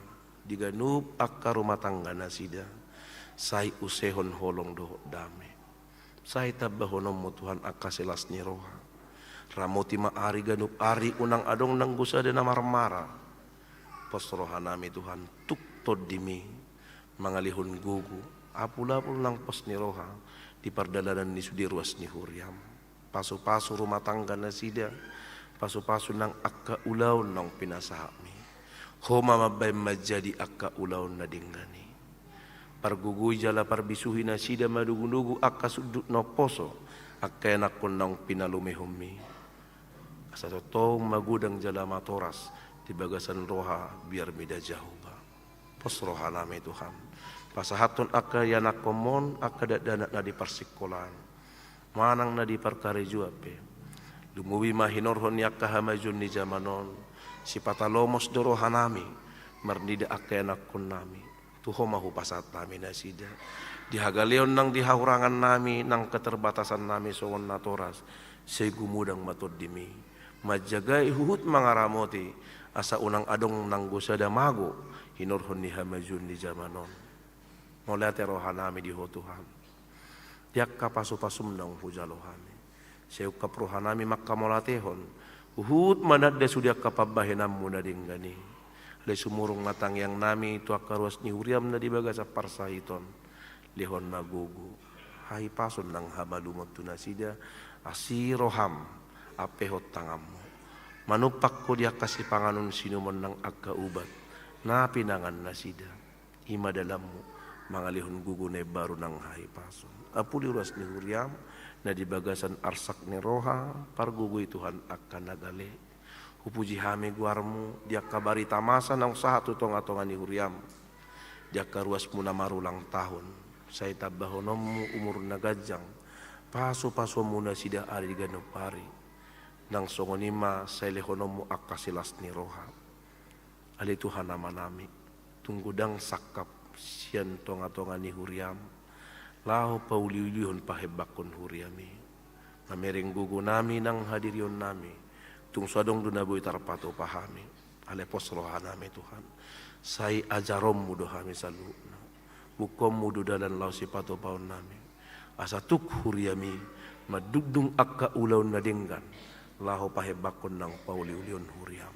diganup akka rumah tangga nasida sai usehon holong doh dame sai tabahonom mo Tuhan akka selas ni roha ramoti maari ganup ari unang adong nang gusa de na marmara posrohan nami Tuhan tuk tod dimi mangalihon gugu apul-apul nang pos ni roha di pardalanan ni sudi ruas ni huriam paso-paso rumah tangga na sida paso-paso nang akka ulaw nang pinasahami homa mabay majadi akka ulaw na dinggani parguguy jala parbisuhi na sida madugunugu akka sudut no poso akka enak kon nang pinalumehumi asa totong magudang jala matoras di bagasan roha biar beda jauh ba pos roha nami Tuhan pasahaton akka yanak komon akka dadanat na di parsikolan manang na di perkara juape lumuwi mahinorhon yakka hamajun ni zamanon si patalomos do roha nami marnida akka yanak kon nami tuho mahu pasat nami nasida di hagaleon nang dihahurangan nami nang keterbatasan nami songon natoras segumudang matod dimi majagai huhut mangaramoti asa unang adong nang gusada mago hinorhon ni hamajun ni zamanon molate rohanami di Tuhan diak kapasu-pasum nang hujalohami. Seu kaprohanami makkamolatehon, uhut manat de sudia kapabahenam muna dinggani. Le sumurung matang yang nami tu akaruas ni huriam na dibagasa parsahiton, lehon na gugu. Hai pasun nang habalumot tunasida, asiroham apehot tangamu. Manupak ko dia kasih panganun sinumon nang agka ubat, na pinangan nasida. Ima dalammu, mangalihon gugune baru nang hai pasun. Apuli ruas ni huriam, na di bagasan arsak ni roha, pargugui Tuhan akan nagale. Upuji hame guarmu, dia kabari tamasa nang saha tutonga-tonga ni huriam. Dia karuas muna marulang tahun, saya tabahonommu umur nagajang, paso-paso muna sida ari ganupari. Nang songonima saya lehonommu akasilas ni roha. Ali Tuhan nama nami, tunggudang sakap sian tonga-tonga ni huriam. Lahu pauliulihon pahebakon huriami. Mamereng gugu nami nang hadirion nami. Tung sadong dunaboy tarpato pahami. Alepos roha nami Tuhan. Sai ajarom mudo hami saluna. Bukom mudo dalan lau sipato paon nami. Asa tuk huriami. Madugdung akka ulaw na dinggan. Lahu pahebakon nang pauliulion huriam.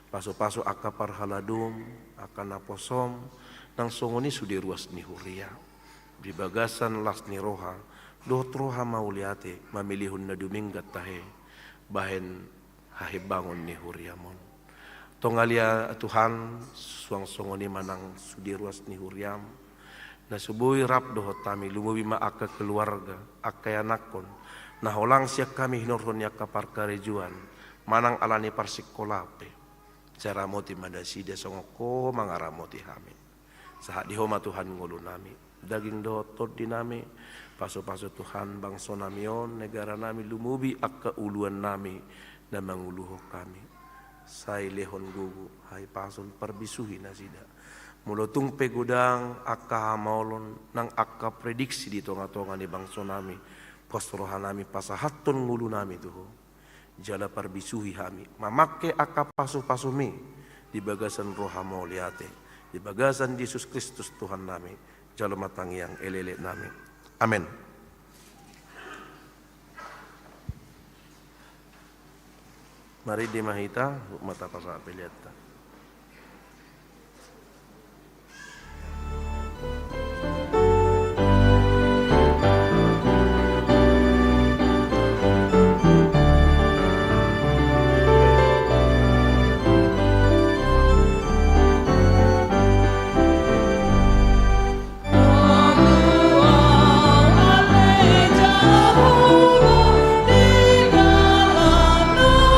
Paso-paso akka parhaladum. Akka naposom. Nang songoni sudi ruas ni huriam. Di bagasan las ni roha, dot roha mauliate, mamilihun na duminggat tahe, bahen hahibangon ni huriamon. Tongalia Tuhan, suang songoni manang sudiruas ni huriam, na subuhi rap dohot tami, lumubi maaka keluarga, akay anakon, na holang siya kami hinorhon niya kaparkarejuan, manang alani parsikolape, cara moti madasida songoko mangaramoti hami. Sahat dihoma Tuhan ngulu nami. Daging dotot dinami, paso-paso Tuhan bangsa namion, negara nami lumubi akka uluan nami na manguluho kami. Say lehon gugu, hai pason perbisuhi nasida. Mulotung pegudang akka hamaulon, nang akka prediksi di tonga-tonga ni bangsa nami. Posroha nami pasahaton ngulu nami tuho. Jala perbisuhi hami, mamake akka paso-paso mi, di bagasan roha mauliate, di bagasan Yesus Kristus Tuhan nami. Jalo matang yang elele nami. Amin. Mari dimahita mata pasa peliata. Di dalam nurut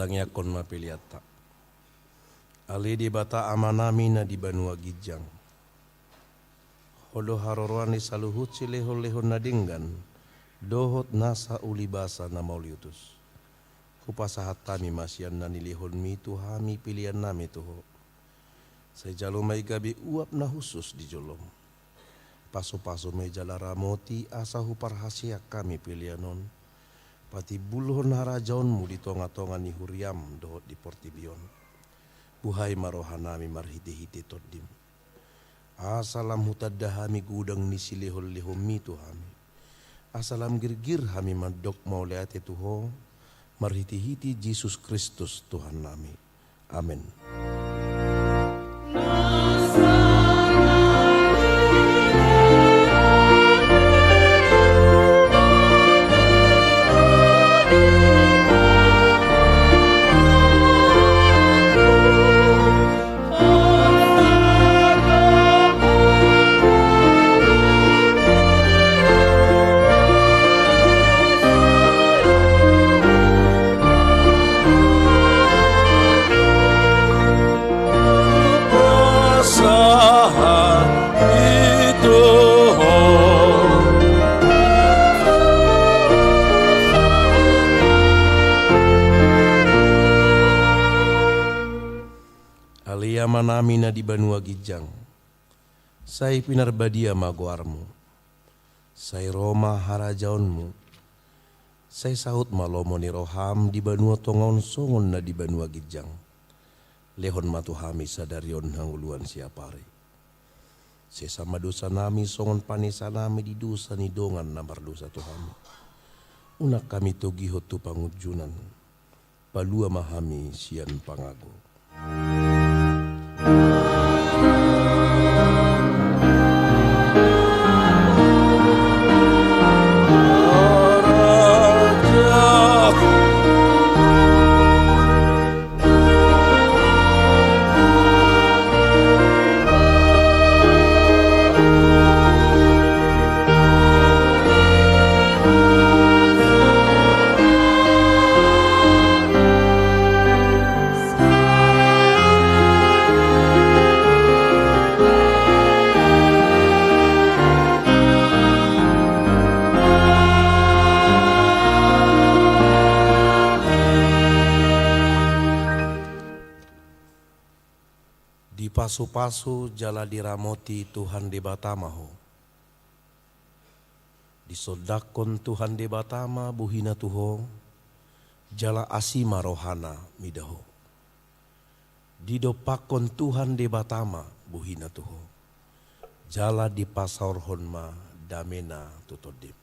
tangyakon mapiliata. Ali di bata amanami na di Banua Gijang. Hodo haroroan di saluhut si lehon-lehon nadinggan. Dohot nasa ulibasa na mauliutus. Kupasahat kami masyan na nilihon mi tuhami pilihan nami tuho. Say jalo may gabi uap na husus di jolom. Paso-paso may jala ramoti asa huparhasya kami pilihanon. Pati bulhon harajaon mu di tonga-tonga ni huriam dohot di portibion. Buhay marohan nami marhiti-hiti toddim. Asalam hutadahami gudang ni silihol-lihom mi tuhami. Asalam girgir hami madok mauleate tuho. Marhiti-hiti Jesus Kristus Tuhan nami. Amin. Manami na di Banua Gijang, say pinarbadia maguarmu, say Roma harajaonmu, say sahut malomo ni roham di Banua Tongon songon na di Banua Gijang, lehon matuhami sadarion hanguluan siapari. Say sama dosa nami songon panisa nami di dosa ni dongan namar dosa Tuhan. Unak kami togihot tu pangujunan, palua mahami sian pangago. Pasu-pasu jala diramoti Tuhan di Batamaho. Disodakon Tuhan di Batama buhina tuho, jala asima rohana midaho. Didopakon Tuhan di Batama buhina tuho, jala di pasaur honma damena tutodip.